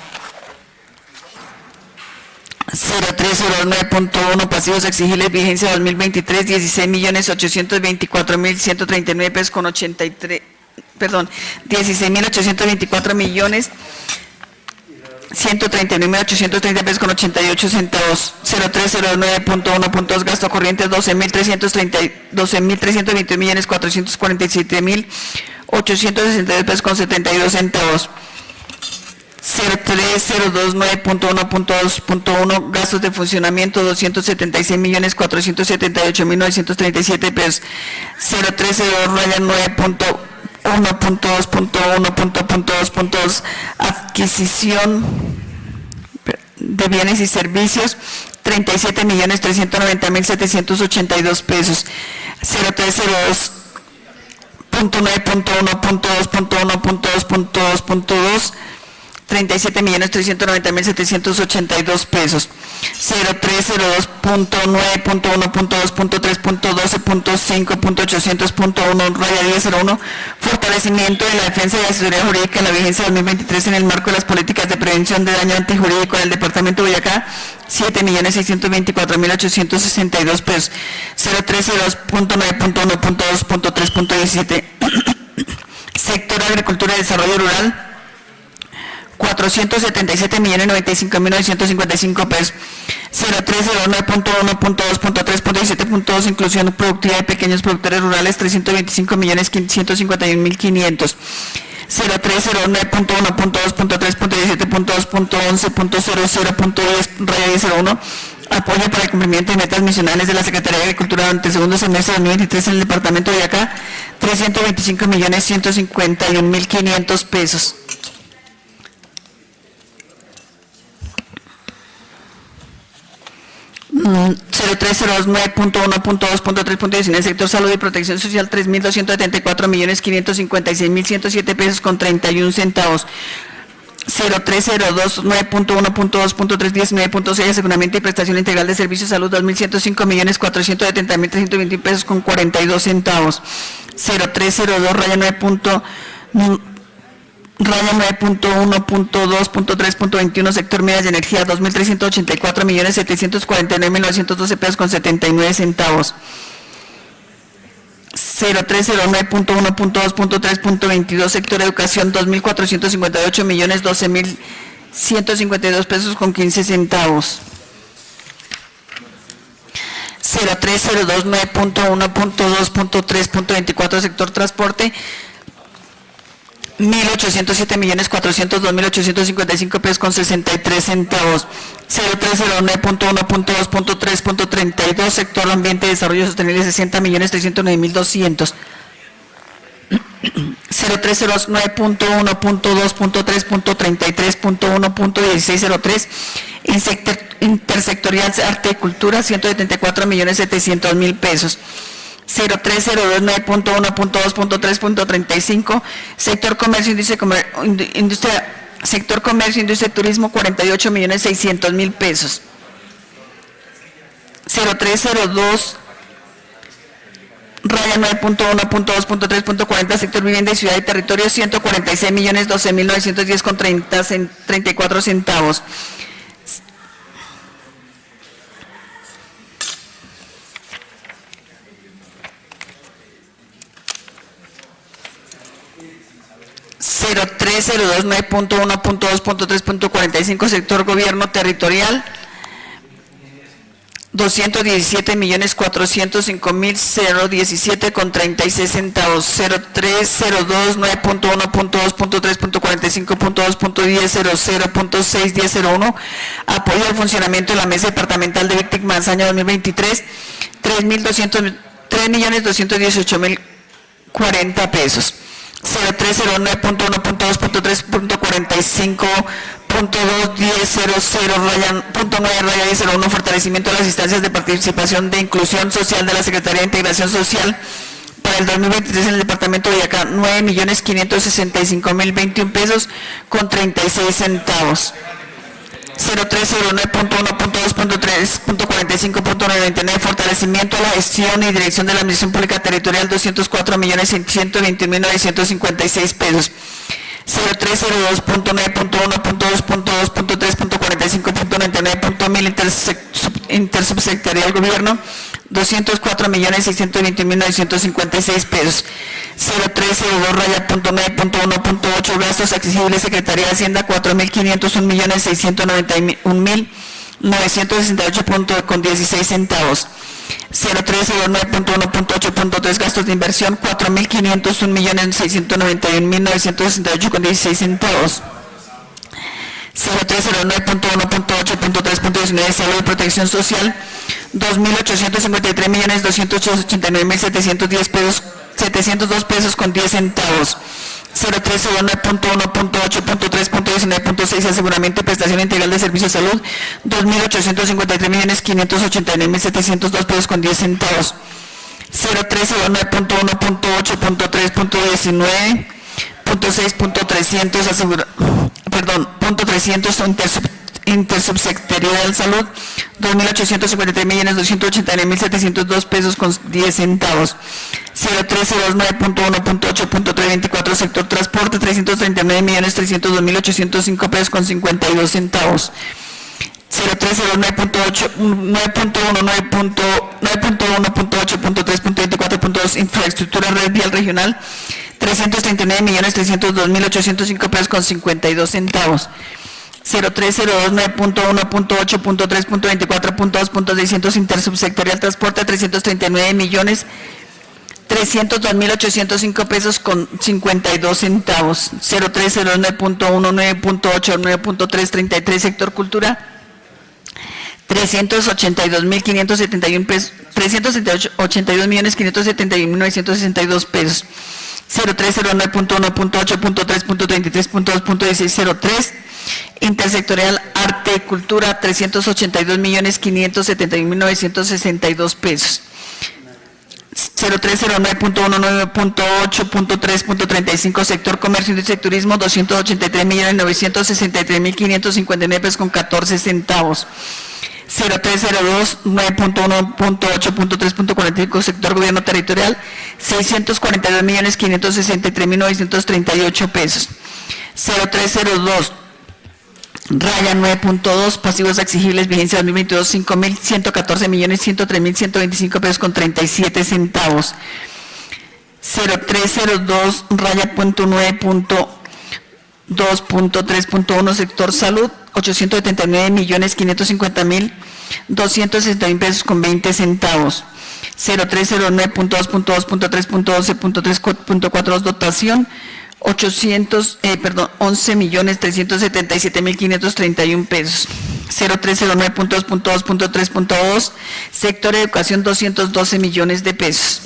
0309.1, pasivos exigibles, vigencia 2023, 16.824.139 pesos con 83, perdón, 16.824.139.830 pesos con 88 centavos. 0309.1.2, gasto corriente 12.321.447.862 pesos con 72 centavos. 0302.9.1.2.1, gastos de funcionamiento 276.478.937 pesos. 0302-9.1.2.1.2, adquisición de bienes y servicios, 37.390.782 pesos. 0302.9.1.2.2.2, 37.390.782 pesos. 0302.9.1.2.3.12.5.800.1, raya 1001, fortalecimiento de la defensa y asesoría jurídica en la vigencia 2023 en el marco de las políticas de prevención de daño antijurídico del Departamento de Boyacá, 7.624.862 pesos. 0302.9.1.2.3.17, sector agricultura y desarrollo rural, 477.095.955 pesos. 0309.1.2.3.17.2, inclusión productiva de pequeños productores rurales, 325.151.500. 0309.1.2.3.17.2.11.00.10, raya 1001, apoyo para el cumplimiento de metas misionales de la Secretaría de Agricultura durante el segundo semestre de 2023 en el Departamento de Boyacá, 325.151.500 pesos. 0302.9.1.2.3.19, sector salud y protección social, 3.274.556.107 pesos con 31 centavos. 0302.9.1.2.319.6, aseguramiento y prestación integral de servicios de salud, 2.105.470.321 pesos con 42 centavos. 09.1.2.3.21, sector medias de energía, 2.384.749.912 pesos con 79 centavos. 0309.1.2.3.22, sector educación, 2.458.012.152 pesos con 15 centavos. 0302.9.1.2.3.24, sector transporte, 1.807.402.855 pesos con 63 centavos. 0309.1.2.3.32, sector ambiente y desarrollo sostenible, 60.309.200. 0309.1.2.3.33.1.1603, intersectorial arte y cultura, 174.700.000 pesos. 0302.9.1.2.3.35, sector comercio, sector comercio, industria y turismo, 48.600.000 pesos. 0302 raya 9.1.2.3.40, sector vivienda y ciudad y territorio, 146.012.910 con 34 centavos. 0302.9.1.2.3.45, sector gobierno territorial, 217.405.017,36 centavos. 0302 9.1.2.3.45.2.10.00.6.10.01 apoyo al funcionamiento de la mesa departamental de víctimas año 2023 3.218.040 pesos. 0309.1.2.3.45.2.10.00.9 fortalecimiento de las instancias de participación de inclusión social de la Secretaría de Integración Social para el 2023 en el departamento de Boyacá 9.565.021 pesos con 36 centavos. 0309.1.2.3.45.99 fortalecimiento de la gestión y dirección de la Administración Pública Territorial 204.121.956 pesos. 0302.9.1.2.2.3.45.99.1000 intersubsecretarial Gobierno 204.621.956 pesos. 0302.9.1.8 gastos accesibles Secretaría de Hacienda 4.501.691.968.16 centavos. 0309.1.8.3 gastos de inversión 4.501.691.968.16 centavos. 0309.1.8.3.19 Salud y Protección Social 2.853.289.710 pesos 702 pesos con 10 centavos. 0309.1.8.3.19.6 aseguramiento y prestación integral de servicios de salud 2.853.589.702 pesos con 10 centavos. 0309.1.8.3.19.6.300 intersubsecretarial de salud 2.853.289.702 pesos con 10 centavos. 0309.1.8.324 sector transporte 339.302.805 pesos con 52 centavos. 0309.1.8.3.24.2 infraestructura red vial regional 339.302.805 pesos con 52 centavos. 0302.9.1.8.3.24.2.600 intersubsectorial transporte 339.302.805 pesos con 52 centavos. 0309.19.8.9.333 sector cultura 382.571 pesos 382.571.962 pesos. 0309.1.8.3.33.2.1603 intersectorial arte y cultura 382.571.962 pesos. 0309.19.8.3.35 sector comercio, industria y turismo 283.963.559 pesos con 14 centavos. 0302 9.1.8.3.45 sector gobierno territorial 642.563.938 pesos. 0302 raya 9.2 pasivos exigibles vigencia 2022 5.114.103.125 pesos con 37 centavos. 0302 raya punto 9.2.3.1 sector salud 879.550.261 pesos con 20 centavos. 0309.2.2.3.12.3.42 dotación 11.377.531 pesos. 0309.2.2.3.2 sector educación 212 millones de pesos.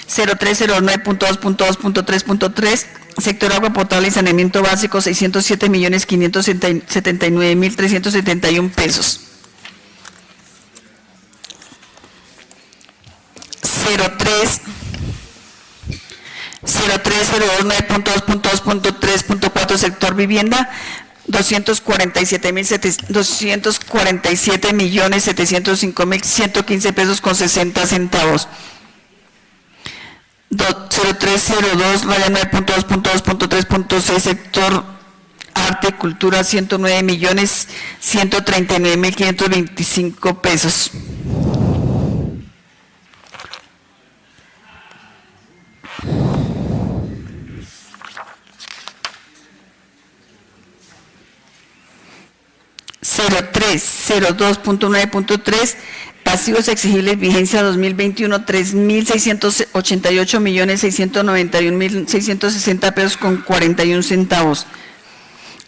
0309.2.2.3.3 sector agua potable y saneamiento básico 607.579.371 pesos. 0302.2.3.4 sector vivienda 247.705.115 pesos con 60 centavos. 0302 9.2.2.3.6 sector arte y cultura 109.139.525 pesos. 0302.9.3 Pasivos exigibles vigencia 2021, 3.688.691.660 pesos con 41 centavos.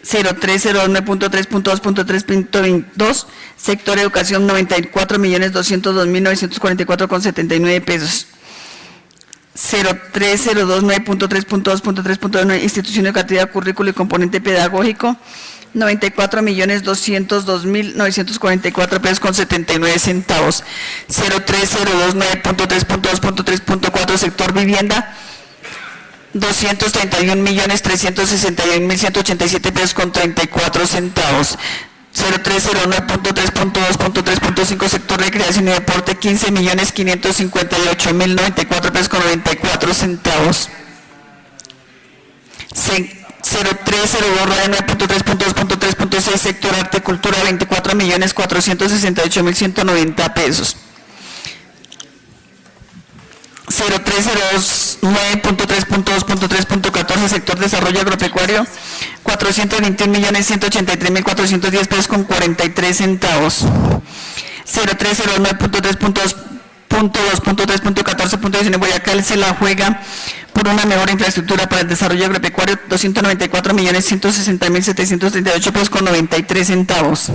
0302.9.3.2.3.22, sector educación 94.202.944 con 79 pesos. 0302.9.3.2.3.9, institución educativa, currículo y componente pedagógico 94.202.944 pesos con 79 centavos. 0302.9.3.2.3.4, sector vivienda 231.361.187 pesos con 34 centavos. 0309.3.2.3.5, sector recreación y deporte 15.558.094 pesos con 94 centavos. 0302.9.3.2.3.6, sector arte y cultura 24.468.190 pesos. 0302.9.3.2.14, sector desarrollo agropecuario 421.183.410 pesos con 43 centavos. 0309.3.2.3.14.19, Boyacá se la juega por una mejor infraestructura para el desarrollo agropecuario 294.160.738 pesos con 93 centavos.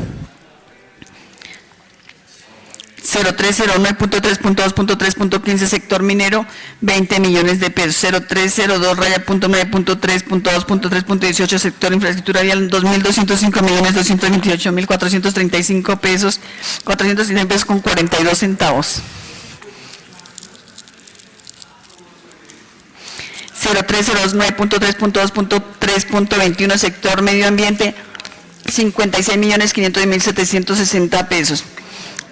0309.3.2.3.15, sector minero 20 millones de pesos. 0302.9.3.2.3.18, sector infraestructura vial 2.205.228.435 pesos, 400 pesos con 42 centavos. 0302.9.3.2.3.21, sector medio ambiente 56.510.760 pesos.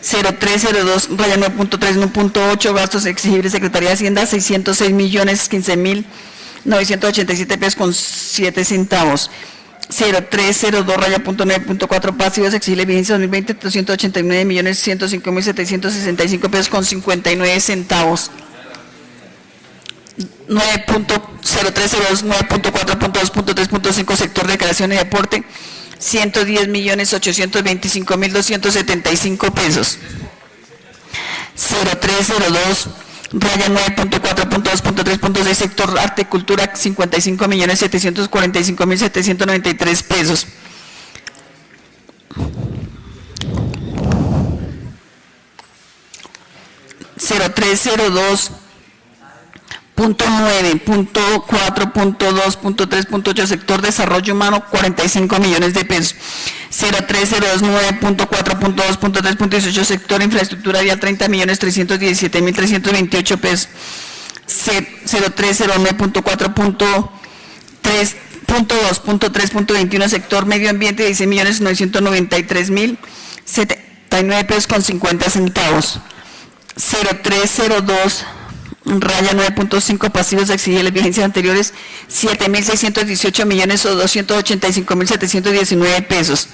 0302.9.3.8, gastos exigibles, Secretaría de Hacienda 606.015.987 pesos con 7 centavos. 0302.9.4, pasivos exigibles, vigencia 2020 289.105.765 pesos con 59 centavos. 9.0302.9.4.2.3.5, sector recreación y deporte 110.825.275 pesos. 0302.9.4.2.3.6, sector arte y cultura 55.745.793 pesos. 0302.9.4.2.3.8, sector desarrollo humano 45 millones de pesos. 0302.9.4.2.3.18, sector infraestructura vial 30.317.328 pesos. 0309.4.3.2.21, sector medio ambiente 16.993.079 pesos con 50 centavos. 0302 raya 9.5, pasivos exigibles, vigencias anteriores 7.618.285.719 pesos.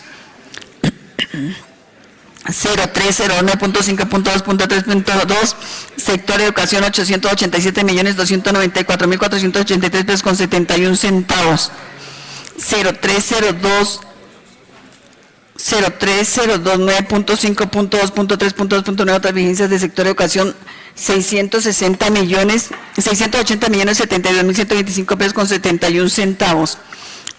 0309.5.2.3.2, sector educación 887.294.483 pesos con 71 centavos. 0302.9.5.2.3.9, otras vigencias de sector educación 680.072.072.125 pesos con 71 centavos.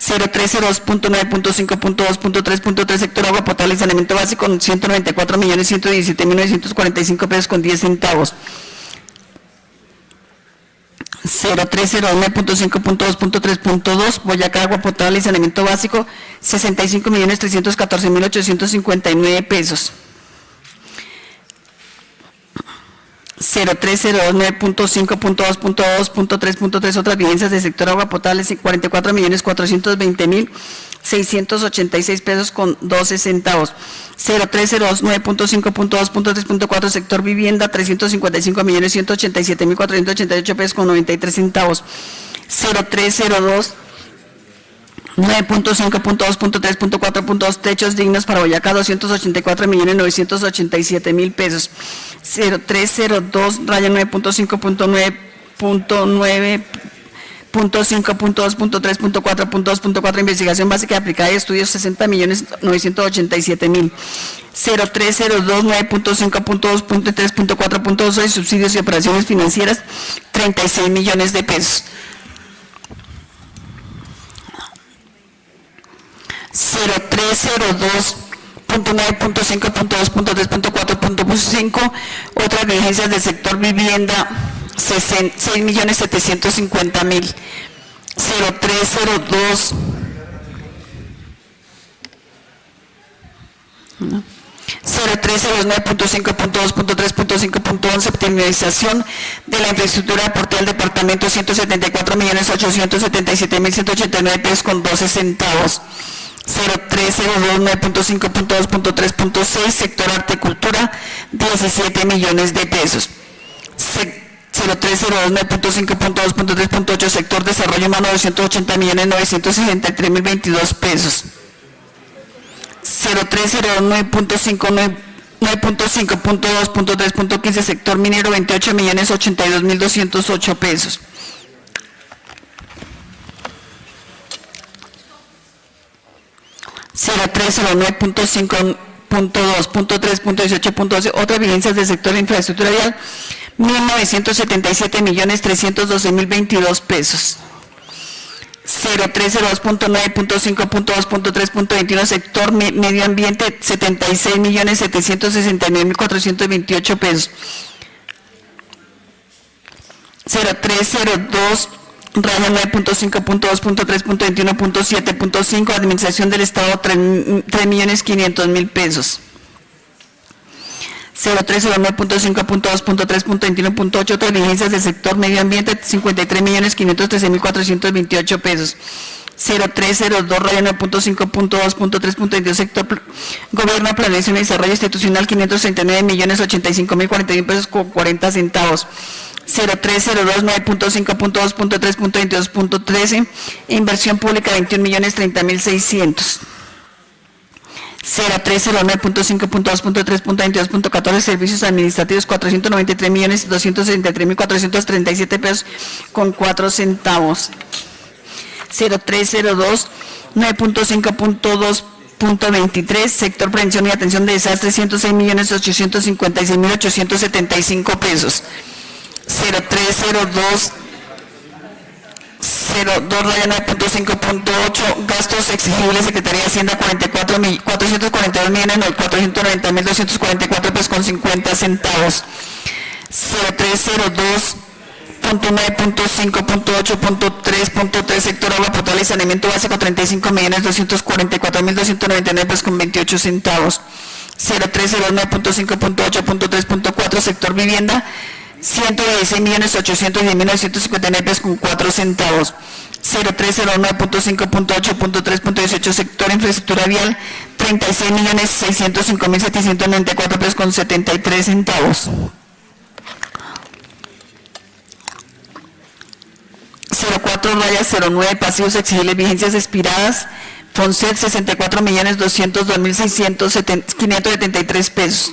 0302.9.5.2.3.3, sector agua potable y saneamiento básico 194.117.945 pesos con 10 centavos. 0309.5.2.3.2, Boyacá agua potable y saneamiento básico 65.314.859 pesos. 0302.9.5.2.3.3, otras vigencias del sector agua potable 44.420.686 pesos con 12 centavos. 0302.9.5.2.3.4, sector vivienda 355.187.488 pesos con 93 centavos. 0302 9.5.2.3.4.2, techos dignos para Boyacá 284.987.000 pesos. 0302 raya 9.5.9.9 .5.2.3.4.2.4 investigación básica y aplicada y estudios 60.987.000. 0302 9.5.2.3.4.2 subsidios y operaciones financieras 36 millones de pesos. 0302.9.5.2.3.4.5 otras diligencias del sector vivienda 6.750.000. 0302 0309.5.2.3.5.11 optimización de la infraestructura de aporte al departamento 174.877.189 pesos con 12 centavos. 0302 sector horticultura 17 millones de pesos. 0302 sector desarrollo humano 280.963.022 pesos. 0302 sector minero 28.082.208 pesos. 0309.5.2.3.18.12 otras evidencias del sector de infraestructura vial 1.977.312.022 pesos. 0302.9.5.2.3.21 sector medio ambiente 76.769.428 pesos. 0302 raya 9.5.2.3.21.7.5 administración del Estado 3.500.000 pesos. 0309.5.2.3.21.8 otras diligencias del sector medio ambiente 53.513.428 pesos. 0302 raya 9.5.2.3.22 sector gobierno, planeación y desarrollo institucional 539.085.041 pesos con 40 centavos. 0302 9.5.2.3.22.13 inversión pública 21.030.600. 0309.5.2.3.22.14 servicios administrativos 493.263.437 pesos con 4 centavos. 0302 9.5.2.23 sector prevención y atención de desastres 106.856.875 pesos. 0302 9.5.8 gastos exigibles Secretaría de Hacienda 442.490.244 pesos con 50 centavos. 0302.9.5.8.3.3 sector agua potable y saneamiento básico 35.244.299 pesos con 28 centavos. 0309.5.8.3.4 sector vivienda 116.810.959 pesos con 4 centavos. 0309.5.8.3.18 sector infraestructura vial 36.605.794 pesos con 73 centavos. 04-09 pasivos exigibles vigencias expiradas FONSET 64.202.573 pesos.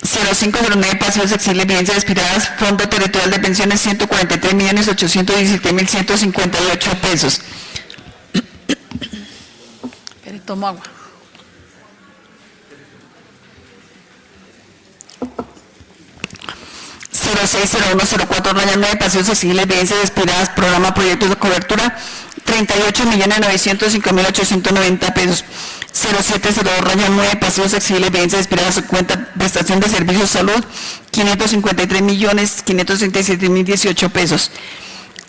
0509 pasivos exigibles vigencias expiradas Fondo Territorial de Pensiones 143.817.158 pesos. Tomo agua. 060104-9 pasivos exigibles vigencias expiradas programa proyectos de cobertura 38.905.890 pesos. 0702-9 pasivos exigibles vigencias expiradas su cuenta prestación de servicios salud 553.537.018 pesos.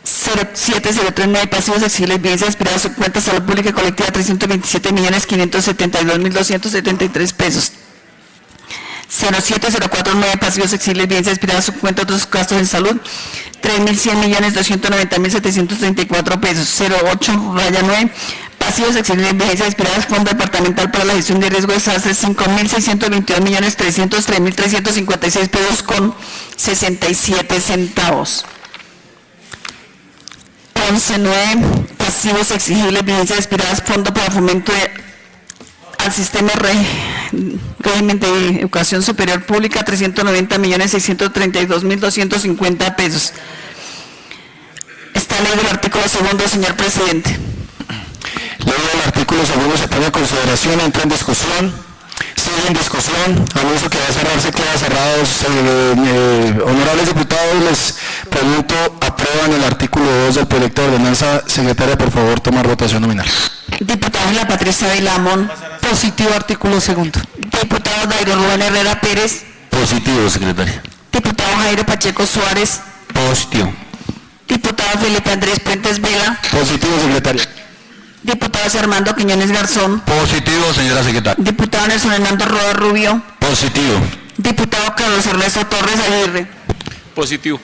07039 pasivos exigibles vigencias expiradas su cuenta salud pública y colectiva 327.572.273 pesos. 07049 pasivos exigibles vigencias expiradas su cuenta otros gastos en salud 3.100.290.734 pesos. 08-9 pasivos exigibles vigencias expiradas Fondo Departamental para la Gestión de Riesgo de Desastres 5.622.303.356 pesos con 67 centavos. 11-9 pasivos exigibles vigencias expiradas Fondo para Fomento al Sistema Régimen de Educación Superior Pública 390.632.250 pesos. ley del artículo segundo, señor presidente. Ley del artículo segundo se pone en consideración, entra en discusión, sigue en discusión, anuncio que va a cerrarse, queda cerrados. Honorables diputados, les pregunto, ¿aprueban el artículo 2 del proyecto de ordenanza? Secretaria, por favor, tomar votación nominal. Diputado Ángela Patricia Vilamón. Positivo, artículo segundo. Diputado Dairo Rubén Herrera Pérez. Positivo, secretaria. Diputado Jairo Pacheco Suárez. Positivo. Diputado Felipe Andrés Puentes Vela. Positivo, secretaria. Diputado Armando Quiñones Garzón. Positivo, señora secretaria. Diputado Nelson Hernando Roa Rubio. Positivo. Diputado Carlos Ernesto Torres Aguirre. Positivo.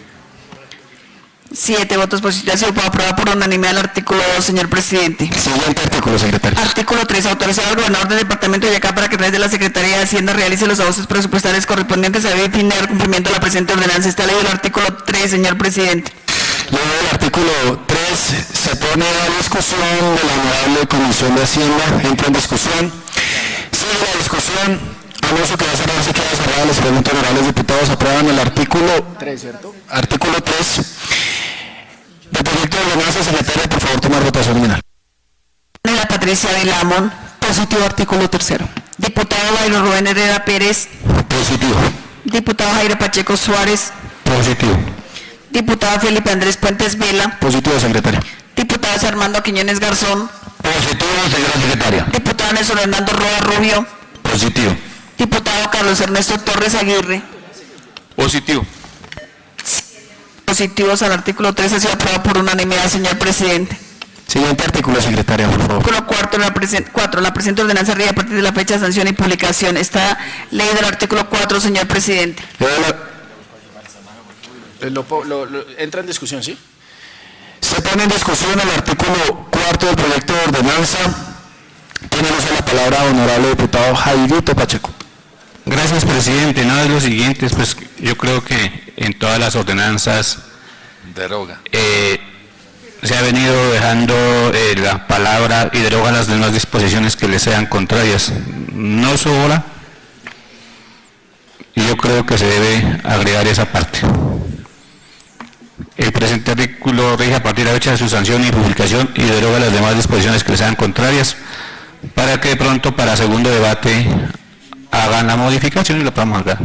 7 votos positivos. Se aprueba por unanimidad el artículo 2, señor presidente. Siguiente artículo, secretaria. Artículo 3. Autorizar al gobernador del departamento de Boyacá para que a través de la Secretaría de Hacienda realice los ajustes presupuestales correspondientes a fin de dar cumplimiento a la presente ordenanza. Está ley del artículo 3, señor presidente. Luego del artículo 3 se pone a discusión de la honorable Comisión de Hacienda, entra en discusión. Sigue la discusión, anuncio que va a cerrarse, queda cerrada. Les pregunto, honorables diputados, ¿aprueban el artículo 3, cierto? Artículo 3 del proyecto de ordenanza. Secretaria, por favor, tomar votación nominal. Ángela Patricia Vilamón. Positivo, artículo tercero. Diputado Dairo Rubén Herrera Pérez. Positivo. Diputado Jairo Pacheco Suárez. Positivo. Diputado Felipe Andrés Puentes Vela. Positivo, secretaria. Diputado Armando Quiñones Garzón. Positivo, señora secretaria. Diputado Nelson Hernando Roa Rubio. Positivo. Diputado Carlos Ernesto Torres Aguirre. Positivo. Positivos al artículo 3, ha sido aprobado por unanimidad, señor presidente. Siguiente artículo, secretaria, por favor. Artículo 4, la presente ordenanza rige a partir de la fecha de sanción y publicación. Esta ley del artículo 4, señor presidente. Entra en discusión, ¿sí? Se pone en discusión el artículo 4 del proyecto de ordenanza. Tiene uso de la palabra honorable diputado Jairito Pacheco. Gracias, presidente. Nada de los siguientes, pues yo creo que en todas las ordenanzas Deroga. se ha venido dejando la palabra y deroga las demás disposiciones que le sean contrarias. No sobra, y yo creo que se debe agregar esa parte. El presente artículo rige a partir de la fecha de su sanción y publicación y deroga las demás disposiciones que le sean contrarias, para que de pronto para segundo debate hagan la modificación y lo podamos acá.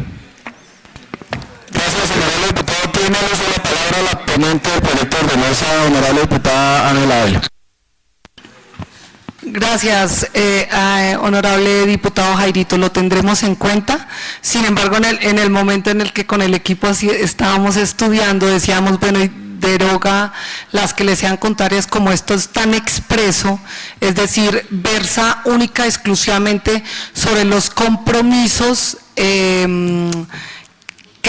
Gracias, honorable diputado. Tiene el uso de la palabra la ponente del proyecto de ordenanza, honorable diputada Ángela Ávila. Gracias, honorable diputado Jairito, lo tendremos en cuenta. Sin embargo, en el momento en el que con el equipo así estábamos estudiando, decíamos, bueno, y deroga las que le sean contrarias, como esto es tan expreso, es decir, versa única exclusivamente sobre los compromisos que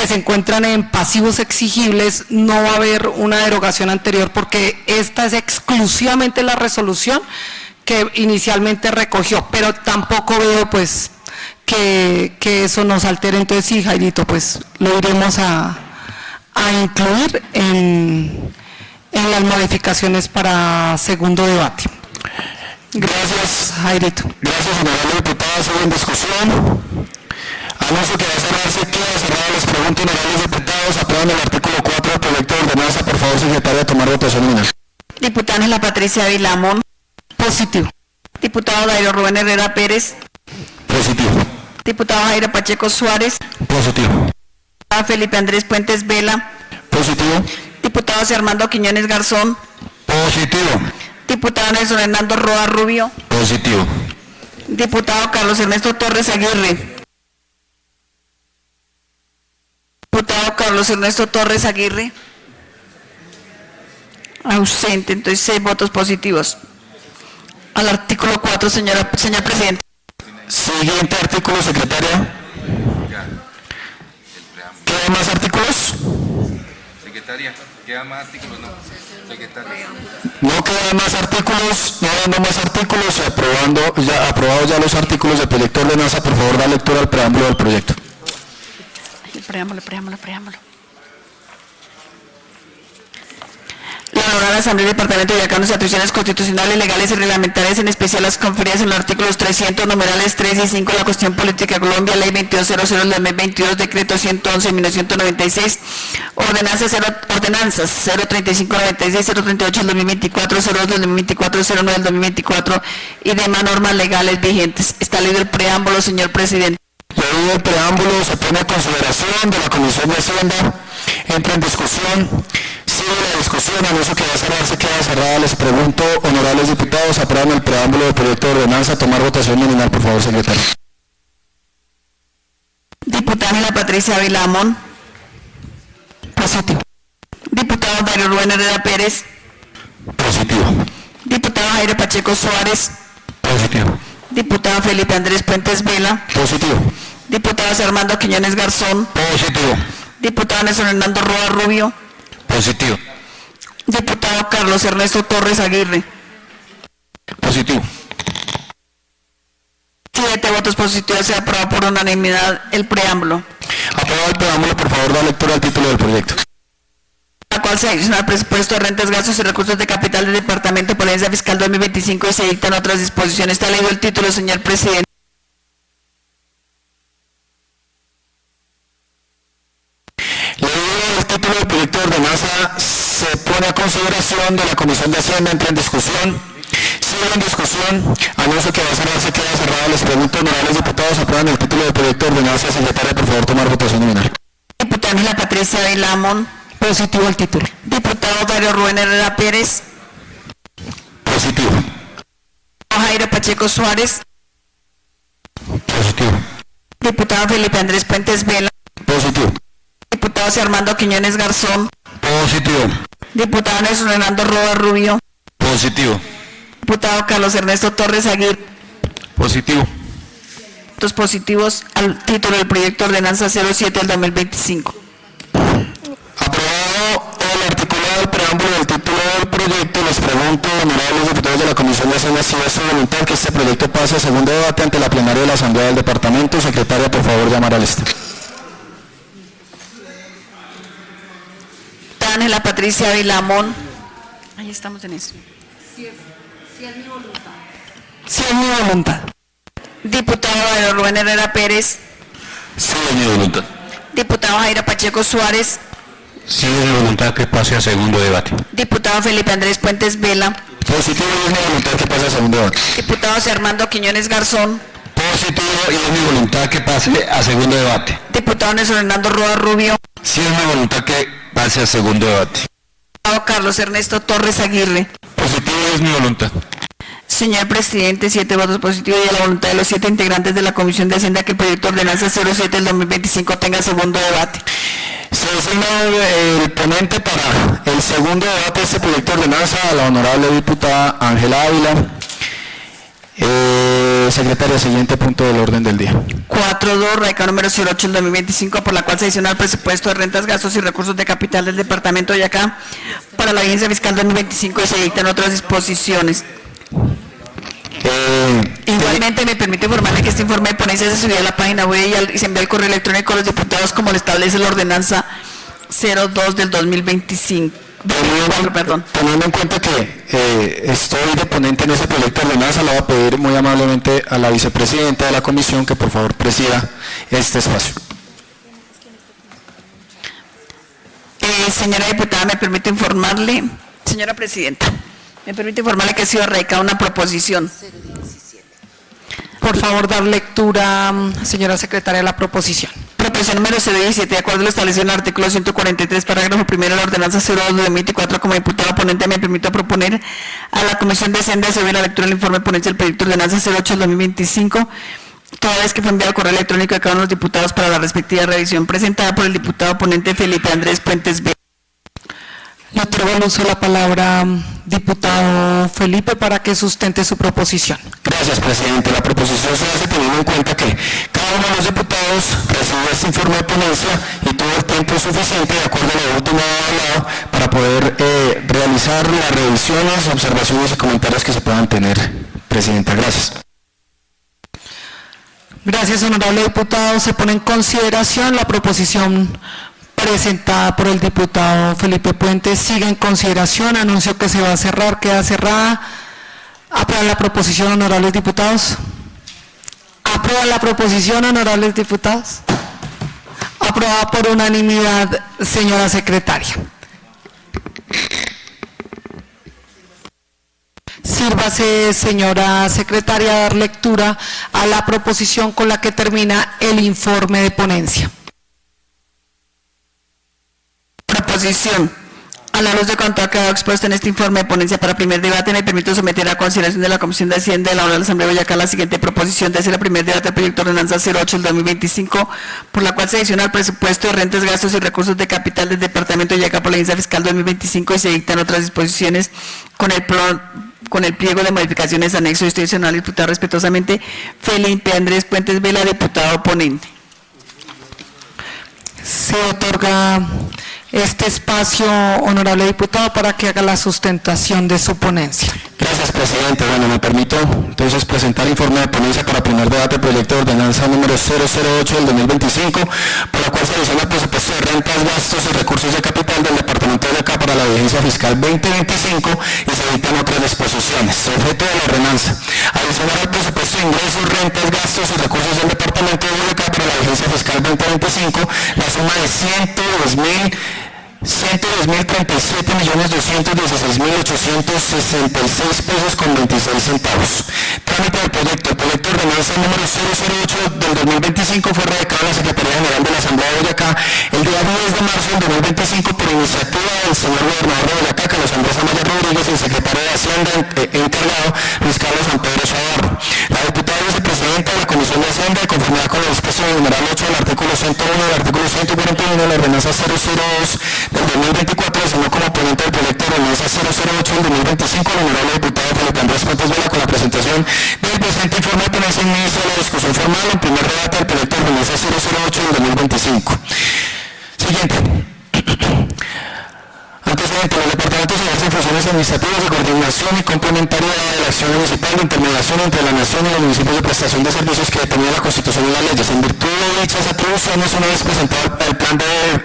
se encuentran en pasivos exigibles. No va a haber una derogación anterior porque esta es exclusivamente la resolución que inicialmente recogió, pero tampoco veo pues que eso nos altere. Entonces sí, Jairito, pues lo iremos a incluir en las modificaciones para segundo debate. Gracias, Jairito. Gracias, honorable diputada. Sigue en discusión. Anuncio que va a cerrarse, queda cerrado. Les pregunto, honorables diputados, aprueban el artículo 4 del proyecto de ordenanza. Por favor, secretaria, tomar votación nominal. Diputada Ángela Patricia Vilamón. Positivo. Diputado Dairo Rubén Herrera Pérez. Positivo. Diputado Jairo Pacheco Suárez. Positivo. Diputado Felipe Andrés Puentes Vela. Positivo. Diputado Armando Quiñones Garzón. Positivo. Diputado Nelson Hernando Roa Rubio. Positivo. Diputado Carlos Ernesto Torres Aguirre. Diputado Carlos Ernesto Torres Aguirre. Ausente, entonces 6 votos positivos. Al artículo 4, señor presidente. Siguiente artículo, secretaria. ¿Quedan más artículos? Secretaria, ¿quedan más artículos? No. Secretaria. No quedan más artículos, no habiendo más artículos, aprobados ya los artículos del proyecto de ordenanza. Por favor, da lectura al preámbulo del proyecto. El preámbulo. La valorar la Asamblea del Departamento de Boyacá unas atribuciones constitucionales, legales y reglamentarias, en especial las conferidas en los artículos 300, numerales 3 y 5 de la Constitución Política de Colombia, Ley 2200 del 2022, Decreto 111 de 1996, Ordenanzas 03596, 038 del 2024, 02 del 2024, 09 del 2024 y demás normas legales vigentes. Está leído el preámbulo, señor presidente. Leído el preámbulo, se pone a consideración de la Comisión de Hacienda, entra en discusión, sigue la discusión, anuncio que va a cerrarse, queda cerrada. Les pregunto, honorables diputados, ¿aprueban el preámbulo del proyecto de ordenanza? Tomar votación nominal, por favor, secretario. Diputada Ángela Patricia Ávila Amón. Positivo. Diputado Darío Rubén Herrera Pérez. Positivo. Diputado Jairo Pacheco Suárez. Positivo. Diputado Felipe Andrés Puentes Vela. Positivo. Diputado Armando Quiñones Garzón. Positivo. Diputado Nelson Hernando Roa Rubio. Positivo. Diputado Carlos Ernesto Torres Aguirre. Positivo. 7 votos positivos. Se aprueba por unanimidad el preámbulo. Aprobado el preámbulo, por favor, da lectura al título del proyecto. La cual se adiciona al presupuesto de rentas, gastos y recursos de capital del Departamento de Política Fiscal 2025 y se dictan otras disposiciones. Está leído el título, señor presidente. Leído el título del proyecto de ordenanza, se pone a consideración de la Comisión de Hacienda, entra en discusión, sigue en discusión, anuncio que va a cerrarse, queda cerrado. Les pregunto, honorables diputados, ¿aprueban el título del proyecto de ordenanza? Secretaria, por favor, tomar votación nominal. Diputada Ángela Patricia Ávila Amón. Positivo el título. Diputado Darío Rubén Herrera Pérez. Positivo. Jairo Pacheco Suárez. Positivo. Diputado Felipe Andrés Puentes Vela. Positivo. Diputado Armando Quiñones Garzón. Positivo. Diputado Nelson Hernando Roa Rubio. Positivo. Diputado Carlos Ernesto Torres Aguirre. Positivo. Votos positivos al título del proyecto de ordenanza 07 del 2025. Aprobado el articulado del preámbulo del título del proyecto, les pregunto, honorables diputados de la Comisión de Hacienda, si es su voluntad que este proyecto pase a segundo debate ante la plenaria de la Asamblea del Departamento. Secretaria, por favor, llamar a lista. Ángela Patricia Ávila Amón. Ahí estamos en eso. Si es mi voluntad. Sí, es mi voluntad. Diputado Darío Rubén Herrera Pérez. Sí, es mi voluntad. Diputado Jairo Pacheco Suárez. Sí, es mi voluntad que pase a segundo debate. Diputado Felipe Andrés Puentes Vela. Positivo y es mi voluntad que pase a segundo debate. Diputado Armando Quiñones Garzón. Positivo y es mi voluntad que pase a segundo debate. Diputado Nelson Hernando Roa Rubio. Sí, es mi voluntad que pase a segundo debate. Diputado Carlos Ernesto Torres Aguirre. Positivo y es mi voluntad. Señor presidente, 7 votos positivos y a la voluntad de los 7 integrantes de la Comisión de Hacienda que el proyecto de ordenanza 07 del 2025 tenga segundo debate. Se designa el ponente para el segundo debate de este proyecto de ordenanza a la honorable diputada Ángela Ávila. Secretaria, siguiente punto del orden del día. 4.2, radical número 08 del 2025, por la cual se adiciona al presupuesto de rentas, gastos y recursos de capital del Departamento de Boyacá para la vigencia fiscal 2025 y se dictan otras disposiciones. Igualmente me permite informarle que este informe de ponencia se subió a la página web y se envía el correo electrónico a los diputados como le establece la ordenanza 02 del 2025. Teniendo en cuenta que estoy de ponente en ese proyecto de ordenanza, le voy a pedir muy amablemente a la vicepresidenta de la comisión que por favor presida este espacio. Señora diputada, me permite informarle, señora presidenta, me permite informarle que ha sido radicada una proposición. Por favor, dar lectura, señora secretaria, a la proposición. Proposición número 017, de acuerdo a lo establecido en el artículo 143, parágrafo primero de la ordenanza 02 de 2024, como diputado ponente me permito proponer a la Comisión de Hacienda sobre la lectura del informe de ponencia del proyecto de ordenanza 08 del 2025, toda vez que fue enviado correo electrónico a cada uno de los diputados para la respectiva revisión, presentada por el diputado ponente Felipe Andrés Puentes Vela. Le otorgo el uso de la palabra, diputado Felipe, para que sustente su proposición. Gracias, presidente. La proposición se hace teniendo en cuenta que cada uno de los diputados recibió este informe de ponencia y tuvo el tiempo suficiente, de acuerdo a lo último hablado, para poder realizar las revisiones, observaciones y comentarios que se puedan tener. Presidenta, gracias. Gracias, honorable diputado. Se pone en consideración la proposición presentada por el diputado Felipe Puentes sigue en consideración. Anuncio que se va a cerrar, queda cerrada. ¿Aprueban la proposición, honorables diputados? ¿Aprueban la proposición, honorables diputados? Aprobada por unanimidad, señora secretaria. Sírvase, señora secretaria, a dar lectura a la proposición con la que termina el informe de ponencia. Proposición. A la luz de cuanto ha quedado expuesto en este informe de ponencia para primer debate, me permito someter a consideración de la Comisión de Hacienda de la Honorable Asamblea de Boyacá la siguiente proposición de hacer el primer debate del proyecto de ordenanza 08 del 2025, por la cual se adiciona al presupuesto de rentas, gastos y recursos de capital del Departamento de Boyacá por la Agencia Fiscal 2025 y se dictan otras disposiciones con el pliego de modificaciones anexo institucional, diputado respetuosamente Felipe Andrés Puentes Vela, diputado ponente. Se otorga este espacio, honorable diputado, para que haga la sustentación de su ponencia. Gracias, presidente. Bueno, me permito entonces presentar informe de ponencia para primer debate del proyecto de ordenanza número 008 del 2025, por la cual se adiciona el presupuesto de rentas, gastos y recursos de capital del Departamento de Boyacá para la vigencia fiscal 2025 y se dictan otras disposiciones. Objeto de la ordenanza: adicionar al presupuesto de ingresos, rentas, gastos y recursos del Departamento de Boyacá para la vigencia fiscal 2025 la suma de 102.216.866 pesos con 26 centavos. Trámite del proyecto. El proyecto de ordenanza número 008 del 2025 fue radicado en la Secretaría General de la Asamblea de Boyacá el día 10 de marzo del 2025 por iniciativa del señor gobernador de Boyacá, Carlos Andrés Amaya Rodríguez, y el secretario de Hacienda encargado, Luis Carlos San Pedro Chavarro. La diputada y vicepresidenta de la Comisión de Hacienda, de conformidad con la disposición numeral 8 del artículo 101 y del artículo 141 de la ordenanza 002 del 2024, designó como ponente del proyecto de ordenanza 008 del 2025 al honorable diputado Felipe Andrés Puentes Vela, con la presentación del presente informe de ponencia en inicio de la discusión formal en primer debate del proyecto de ordenanza 008 del 2025. Siguiente. Antecedente: los departamentos ejercen funciones administrativas de coordinación y complementariedad de la acción municipal de intermediación entre la nación y los municipios de prestación de servicios que determina la Constitución y las leyes. En virtud de dichas atribuciones, una vez presentado el Plan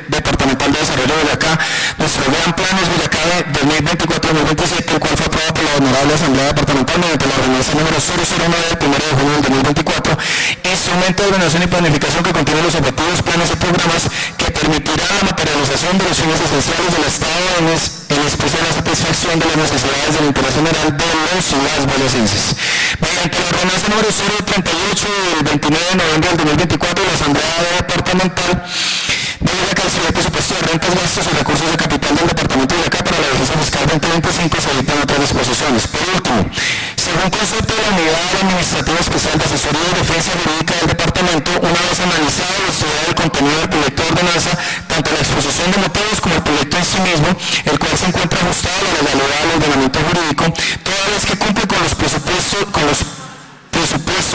Departamental de Desarrollo de Boyacá, nuestro gran plan es Boyacá de 2024-2027, el cual fue aprobado por la Honorable Asamblea Departamental mediante la ordenanza número 009 del 1 de junio del 2024, instrumento de ordenación y planificación que contiene los objetivos, planes y programas que permitirán la materialización de los fines esenciales del Estado, en especial la satisfacción de las necesidades del interés general de los y las boyacenses. Mediante la ordenanza número 038 del 29 de noviembre del 2024, la Asamblea Departamental de Boyacá recibe el presupuesto de rentas, gastos y recursos de capital del Departamento de Boyacá para la vigencia fiscal 2025 se dictan otras disposiciones. Por último, según concepto de la Unidad Administrativa Especial de Asesoría y Defensa Jurídica del Departamento, una vez analizado y estudiado el contenido del proyecto de ordenanza, tanto la exposición de motivos como el proyecto en sí mismo, el cual se encuentra ajustado a la legalidad del ordenamiento jurídico, toda vez que cumple con los presupuestos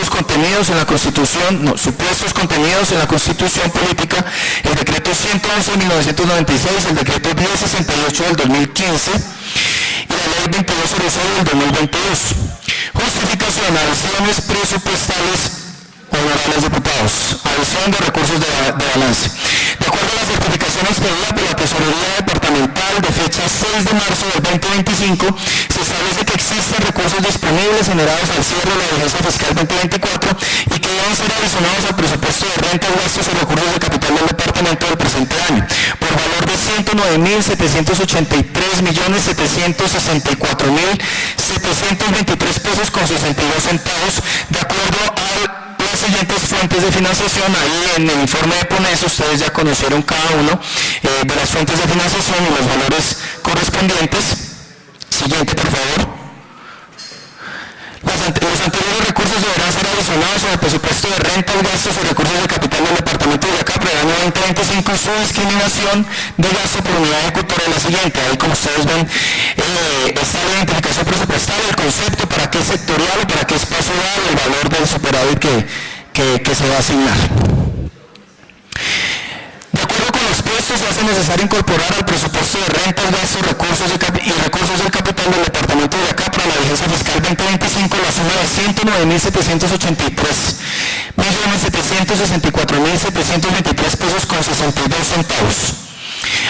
contenidos en la Constitución, supuestos contenidos en la Constitución Política, el decreto 111 de 1996, el decreto 1068 del 2015 y la ley 2206 del 2022. Justificación: adiciones presupuestales, honorables diputados, adición de recursos de balance. De acuerdo a la certificación expedida por la Tesorería Departamental de fecha 6 de marzo del 2025, se establece que existen recursos disponibles generados al cierre de la vigencia fiscal 2024 y que deben ser adicionados al presupuesto de rentas, gastos y recursos de capital del departamento del presente año, por valor de 109.783.764.723 pesos con 62 centavos, de acuerdo a las siguientes fuentes de financiación. Ahí en el informe de ponencia ustedes ya conocieron cada uno de las fuentes de financiación y los valores correspondientes. Siguiente, por favor. Los anteriores recursos deberán ser adicionados al presupuesto de rentas, gastos y recursos de capital del Departamento de Boyacá para el año 2025 y su discriminación de gasto por unidad ejecutora es la siguiente. Ahí, como ustedes ven, está la identificación presupuestal, el concepto, para qué sectorial y para qué espacio dado, el valor del superávit que se va a asignar. De acuerdo con los puestos, se hace necesario incorporar al presupuesto de rentas, gastos, recursos y recursos del capital del Departamento de Boyacá para la vigencia fiscal 2025 la suma de 109.783.764.723 pesos con 62 centavos.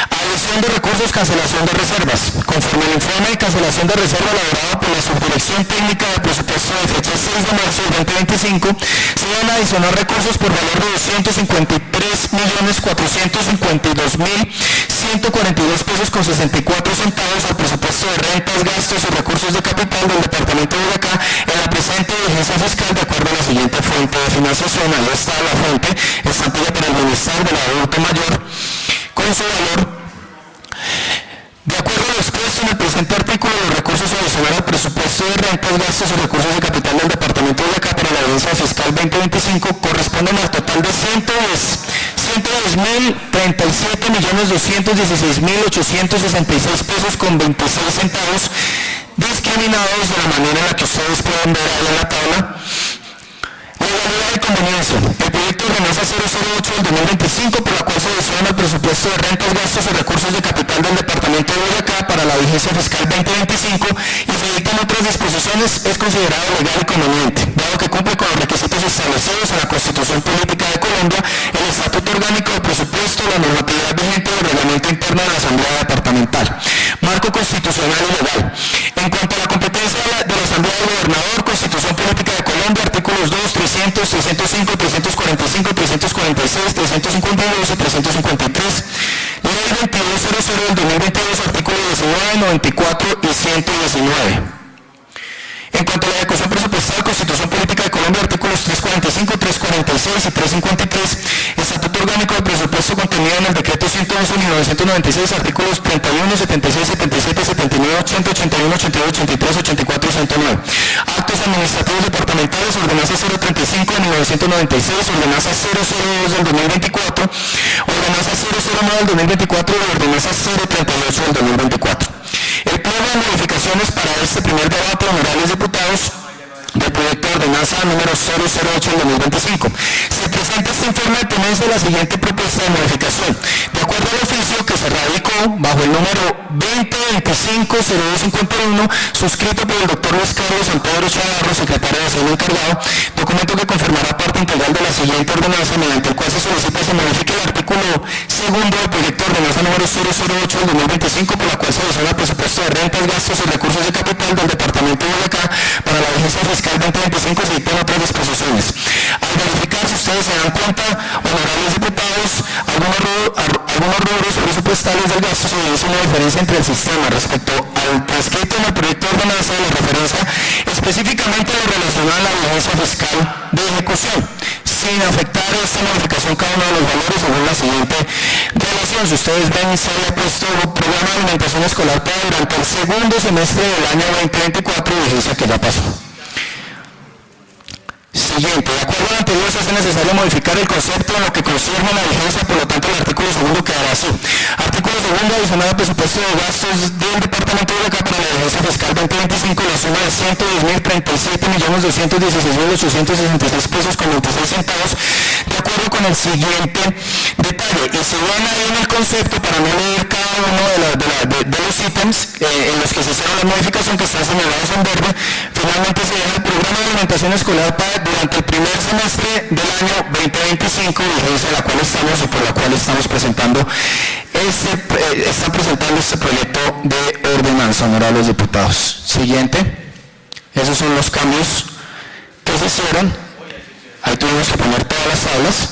Adhesión de recursos, cancelación de reservas. Conforme al informe de cancelación de reserva elaborado por la Subdirección Técnica de Presupuesto de fecha 6 de marzo de 2025, se van a adicionar recursos por valor de 253.452.142 pesos con 64 centavos al presupuesto de rentas, gastos y recursos de capital del Departamento de Boyacá en la presente vigencia fiscal de acuerdo a la siguiente fuente de financiación. Ahí está la fuente, estampilla para el bienestar del adulto mayor, con su valor. De acuerdo a lo expuesto en el presente artículo, los recursos adicionales al presupuesto de rentas, gastos y recursos de capital del Departamento de Boyacá para la vigencia fiscal 2025 corresponden al total de 110.037.216.866 pesos con 26 centavos, discriminados de la manera en la que ustedes pueden ver ahí en la tabla. Legalidad y conveniencia. El proyecto de ordenanza 008 del 2025, por la cual se adiciona el presupuesto de rentas, gastos y recursos de capital del Departamento de Boyacá para la vigencia fiscal 2025 y se dictan otras disposiciones, es considerado legal y conveniente, dado que cumple con los requisitos establecidos en la Constitución Política de Colombia, el Estatuto Orgánico de Presupuesto, la normatividad vigente del reglamento interno de la Asamblea Departamental. Marco constitucional y legal. En cuanto a la competencia de la Asamblea del Gobernador, Constitución Política de Colombia, artículos 2, 300, 305, 345, 346, 352 y 353. Ley 2200 del 2022, artículos 19, 94 y 119. En cuanto a la ejecución presupuestal, Constitución Política de Colombia, artículos 345, 346 y 353, Estatuto Orgánico de Presupuesto contenido en el Decreto 111/1996, artículos 31, 76, 77, 79, 80, 81, 82, 83, 84 y 109. Actos administrativos departamentales, Ordenanza 035 de 1996, Ordenanza 002 del 2024, Ordenanza 009 del 2024 y Ordenanza 038 del 2024. El pliego de modificaciones para este primer debate, honorables diputados, del proyecto de ordenanza número 008 del 2025. Se presenta este informe de ponencia de la siguiente propuesta de modificación. De acuerdo al oficio que se radicó bajo el número 2025-0251, suscrito por el doctor Luis Carlos San Pedro Chavarro, secretario de Hacienda encargado, documento que conformará parte integral de la siguiente ordenanza, mediante el cual se solicita se modifique el artículo segundo del proyecto de ordenanza número 008 del 2025, por la cual se adiciona el presupuesto de rentas, gastos y recursos de capital del Departamento de Boyacá para la vigencia fiscal 2025 se dictan otras disposiciones. Al verificar, si ustedes se dan cuenta, honorables diputados, algunos rubros presupuestales del gasto se evidencia una diferencia entre el sistema respecto al prescrito en el proyecto de ordenanza de la referencia específicamente a lo relacionado a la vigencia fiscal de ejecución, sin afectar esta modificación cada uno de los valores según la siguiente relación. Si ustedes ven, se había puesto programa de alimentación escolar para durante el segundo semestre del año 2024, vigencia que ya pasó. Siguiente, de acuerdo a lo anterior se hace necesario modificar el concepto en lo que concierne a la vigencia, por lo tanto el artículo segundo quedará así. Artículo segundo, adicional al presupuesto de gastos del Departamento de Boyacá para la vigencia fiscal 2025, la suma de 110.037.216.866 pesos con 26 centavos, de acuerdo con el siguiente detalle. Y se van ahí en el concepto, para no leer cada uno de los ítems en los que se hicieron la modificación, que están señalados en verde, finalmente se deja el programa de alimentación escolar durante el primer semestre del año 2025, vigencia la cual estamos y por la cual estamos presentando están presentando este proyecto de ordenanza, honorables diputados. Siguiente, esos son los cambios que se hicieron. Ahí tuvimos que poner todas las tablas.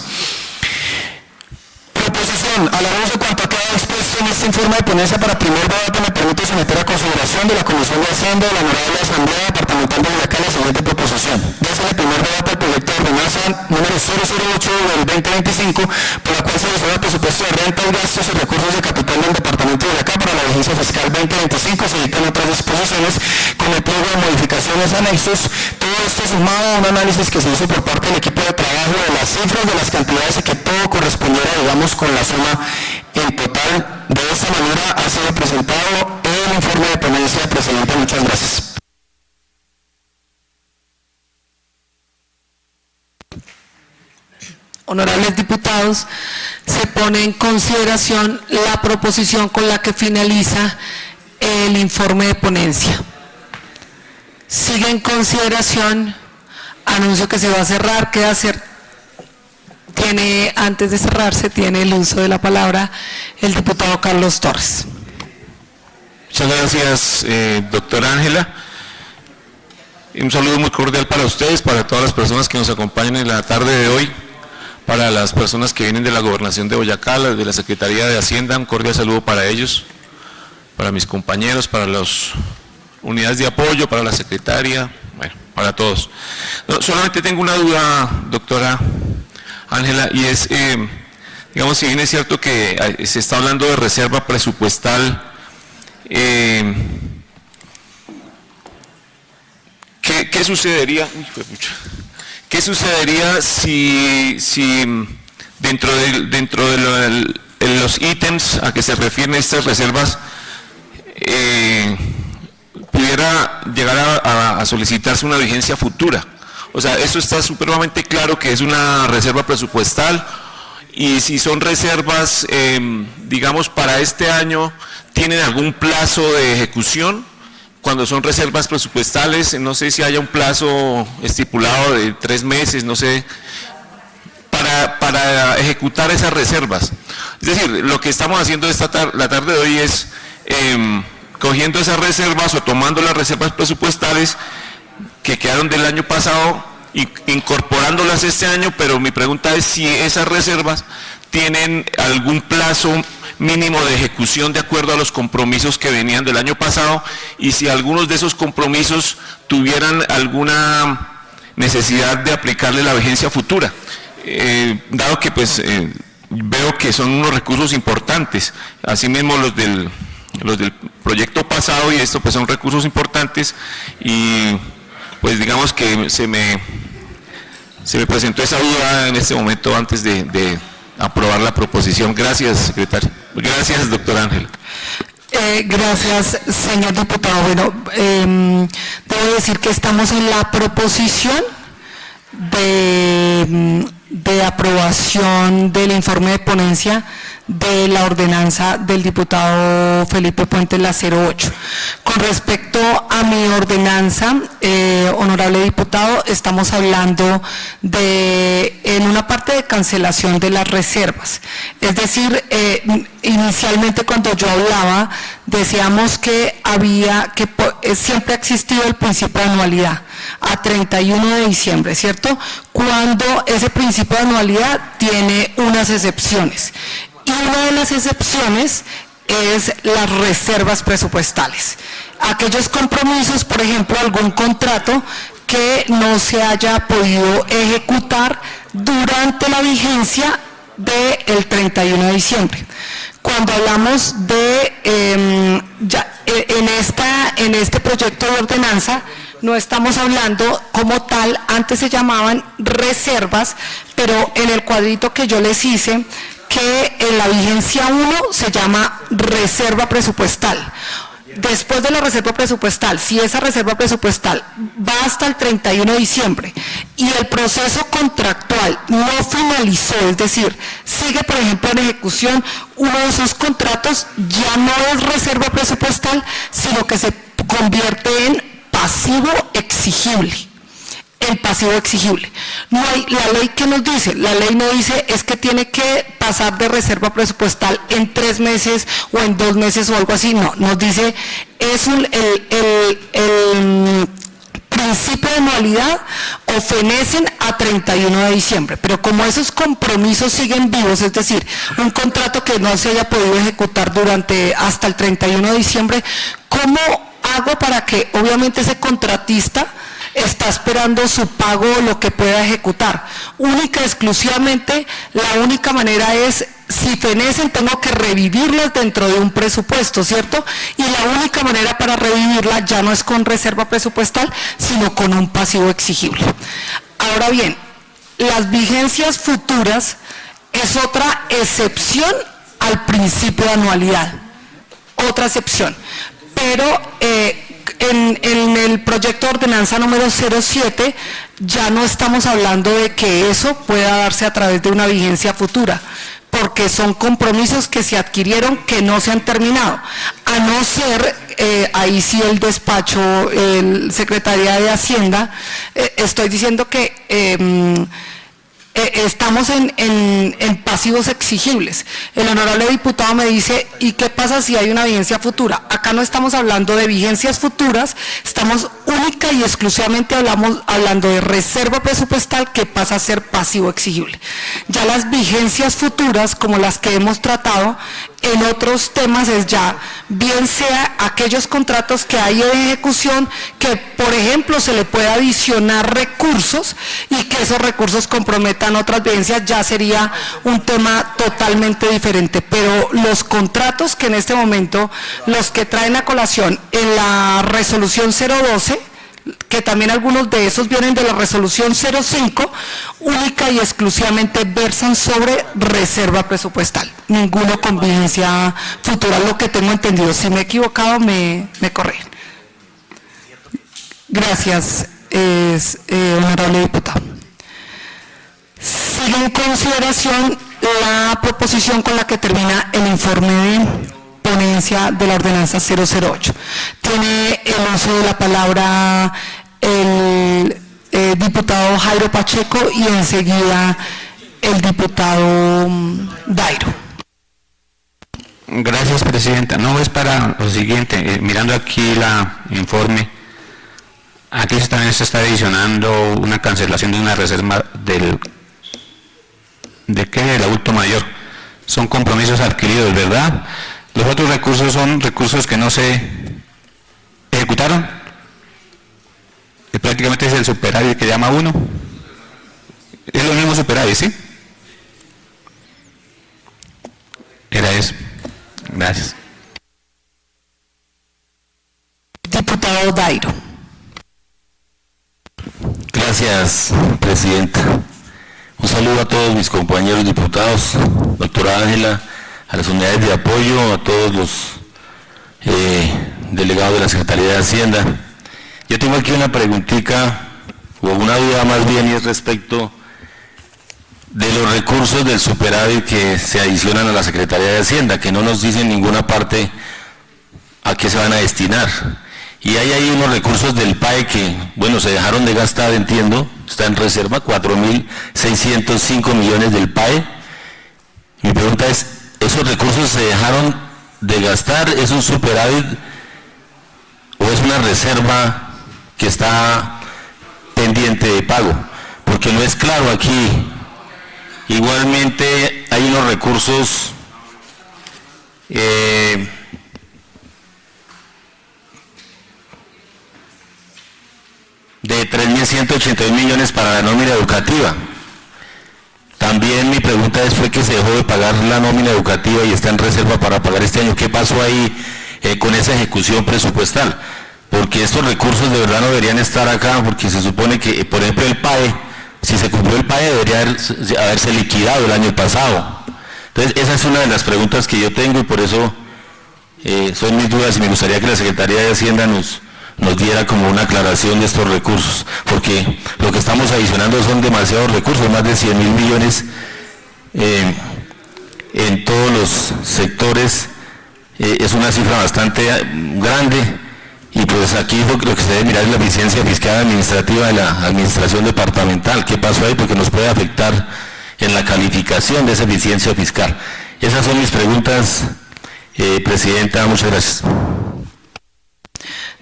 Proposición, a la luz de cuanto ha quedado expuesto en este informe de ponencia para primer debate, me permite someter a consideración de la Comisión de Hacienda de la Honorable Asamblea Departamental de Boyacá la siguiente proposición. Desde el primer debate del proyecto de ordenanza número 008 del 2025, por la cual se adiciona el presupuesto de rentas, gastos y recursos de capital del Departamento de Boyacá para la vigencia fiscal 2025, se dictan otras disposiciones con el pliego de modificaciones anexos. Todo esto sumado a un análisis que se hizo por parte del equipo de trabajo de las cifras, de las cantidades y que todo correspondiera, digamos, con la suma en total. De esta manera ha sido presentado el informe de ponencia. Presidente, muchas gracias. Honorables diputados, se pone en consideración la proposición con la que finaliza el informe de ponencia. Sigue en consideración, anuncio que se va a cerrar, queda Tiene, antes de cerrarse, tiene el uso de la palabra el diputado Carlos Torres. Muchas gracias, doctora Ángela. Un saludo muy cordial para ustedes, para todas las personas que nos acompañan en la tarde de hoy, para las personas que vienen de la Gobernación de Boyacá, de la Secretaría de Hacienda, un cordial saludo para ellos, para mis compañeros, para las unidades de apoyo, para la secretaria, bueno, para todos. No, solamente tengo una duda, doctora Ángela, y es, digamos, si bien es cierto que se está hablando de reserva presupuestal, ¿qué sucedería? ¿Qué sucedería si dentro de los ítems a que se refieren estas reservas pudiera llegar a solicitarse una vigencia futura? O sea, eso está supremamente claro que es una reserva presupuestal, y si son reservas, digamos, para este año, ¿tienen algún plazo de ejecución? Cuando son reservas presupuestales, no sé si haya un plazo estipulado de 3 meses, no sé, para ejecutar esas reservas. Es decir, lo que estamos haciendo la tarde de hoy es cogiendo esas reservas o tomando las reservas presupuestales que quedaron del año pasado y incorporándolas este año, pero mi pregunta es si esas reservas tienen algún plazo mínimo de ejecución de acuerdo a los compromisos que venían del año pasado, y si algunos de esos compromisos tuvieran alguna necesidad de aplicarle la vigencia futura, dado que pues veo que son unos recursos importantes, asimismo los del proyecto pasado y esto pues son recursos importantes, y pues digamos que se me presentó esa duda en este momento antes de aprobar la proposición. Gracias, secretario. Gracias, doctora Ángela. Gracias, señor diputado. Bueno, debo decir que estamos en la proposición de aprobación del informe de ponencia de la ordenanza del diputado Felipe Puentes, la 08. Con respecto a mi ordenanza, honorable diputado, estamos hablando en una parte de cancelación de las reservas. Es decir, inicialmente cuando yo hablaba, decíamos que siempre ha existido el principio de anualidad a 31 de diciembre, ¿cierto? Cuando ese principio de anualidad tiene unas excepciones. Y una de las excepciones es las reservas presupuestales. Aquellos compromisos, por ejemplo, algún contrato que no se haya podido ejecutar durante la vigencia del 31 de diciembre. Cuando hablamos de, en este proyecto de ordenanza, no estamos hablando como tal, antes se llamaban reservas, pero en el cuadrito que yo les hice, que en la vigencia 1 se llama reserva presupuestal. Después de la reserva presupuestal, si esa reserva presupuestal va hasta el 31 de diciembre y el proceso contractual no finalizó, es decir, sigue por ejemplo en ejecución, uno de esos contratos ya no es reserva presupuestal, sino que se convierte en pasivo exigible. El pasivo exigible. No hay, la ley que nos dice, la ley no dice es que tiene que pasar de reserva presupuestal en 3 meses o en 2 meses o algo así, no, nos dice es el principio de anualidad o fenecen a 31 de diciembre, pero como esos compromisos siguen vivos, es decir, un contrato que no se haya podido ejecutar hasta el 31 de diciembre, ¿cómo hago para que obviamente ese contratista está esperando su pago o lo que pueda ejecutar? Única, exclusivamente, la única manera es, si fenecen, tengo que revivirlas dentro de un presupuesto, ¿cierto? Y la única manera para revivirla ya no es con reserva presupuestal, sino con un pasivo exigible. Ahora bien, las vigencias futuras es otra excepción al principio de anualidad, otra excepción, pero en el proyecto de ordenanza número 07 ya no estamos hablando de que eso pueda darse a través de una vigencia futura, porque son compromisos que se adquirieron que no se han terminado, a no ser, ahí sí el despacho, el Secretaría de Hacienda, estoy diciendo que estamos en pasivos exigibles. El honorable diputado me dice, ¿y qué pasa si hay una vigencia futura? Acá no estamos hablando de vigencias futuras, estamos única y exclusivamente hablando de reserva presupuestal que pasa a ser pasivo exigible. Ya las vigencias futuras, como las que hemos tratado en otros temas, es ya bien sea aquellos contratos que hay en ejecución que, por ejemplo, se le puede adicionar recursos y que esos recursos comprometan otras vigencias, ya sería un tema totalmente diferente. Pero los contratos que en este momento, los que traen a colación en la resolución 012, que también algunos de esos vienen de la resolución 05, única y exclusivamente versan sobre reserva presupuestal, ninguno con vigencia futura, lo que tengo entendido. Si me he equivocado, me corrigen. Gracias, honorable diputado. Sigue en consideración la proposición con la que termina el informe de ponencia de la ordenanza 008. Tiene el uso de la palabra el diputado Jairo Pacheco y enseguida el diputado Dairo. Gracias, presidenta. No, es para lo siguiente, mirando aquí el informe, aquí también se está adicionando una cancelación de una reserva del adulto mayor. Son compromisos adquiridos, ¿verdad? Los otros recursos son recursos que no se ejecutaron. Prácticamente es el superávit que llama uno. Es lo mismo superávit, ¿sí? Era eso. Gracias. Diputado Dairo. Gracias, presidenta. Un saludo a todos mis compañeros diputados, doctora Ángela, a las unidades de apoyo, a todos los delegados de la Secretaría de Hacienda. Yo tengo aquí una preguntita, o una duda más bien, y es respecto de los recursos del superávit que se adicionan a la Secretaría de Hacienda, que no nos dicen en ninguna parte a qué se van a destinar. Y hay ahí unos recursos del PAE que, bueno, se dejaron de gastar, entiendo, está en reserva, 4.605 millones del PAE. Mi pregunta es, ¿esos recursos se dejaron de gastar? ¿Es un superávit o es una reserva que está pendiente de pago? Porque no es claro aquí. Igualmente hay unos recursos de 3.182 millones para la nómina educativa. También mi pregunta fue que se dejó de pagar la nómina educativa y está en reserva para pagar este año. ¿Qué pasó ahí con esa ejecución presupuestal? Porque estos recursos de verdad no deberían estar acá, porque se supone que, por ejemplo, el PAE, si se cumplió el PAE, debería haberse liquidado el año pasado. Entonces, esa es una de las preguntas que yo tengo y por eso son mis dudas y me gustaría que la Secretaría de Hacienda nos diera como una aclaración de estos recursos, porque lo que estamos adicionando son demasiados recursos, más de 100.000 millones en todos los sectores, es una cifra bastante grande, y pues aquí lo que se debe mirar es la eficiencia fiscal administrativa de la administración departamental. ¿Qué pasó ahí? Porque nos puede afectar en la calificación de esa eficiencia fiscal. Esas son mis preguntas, presidenta, muchas gracias.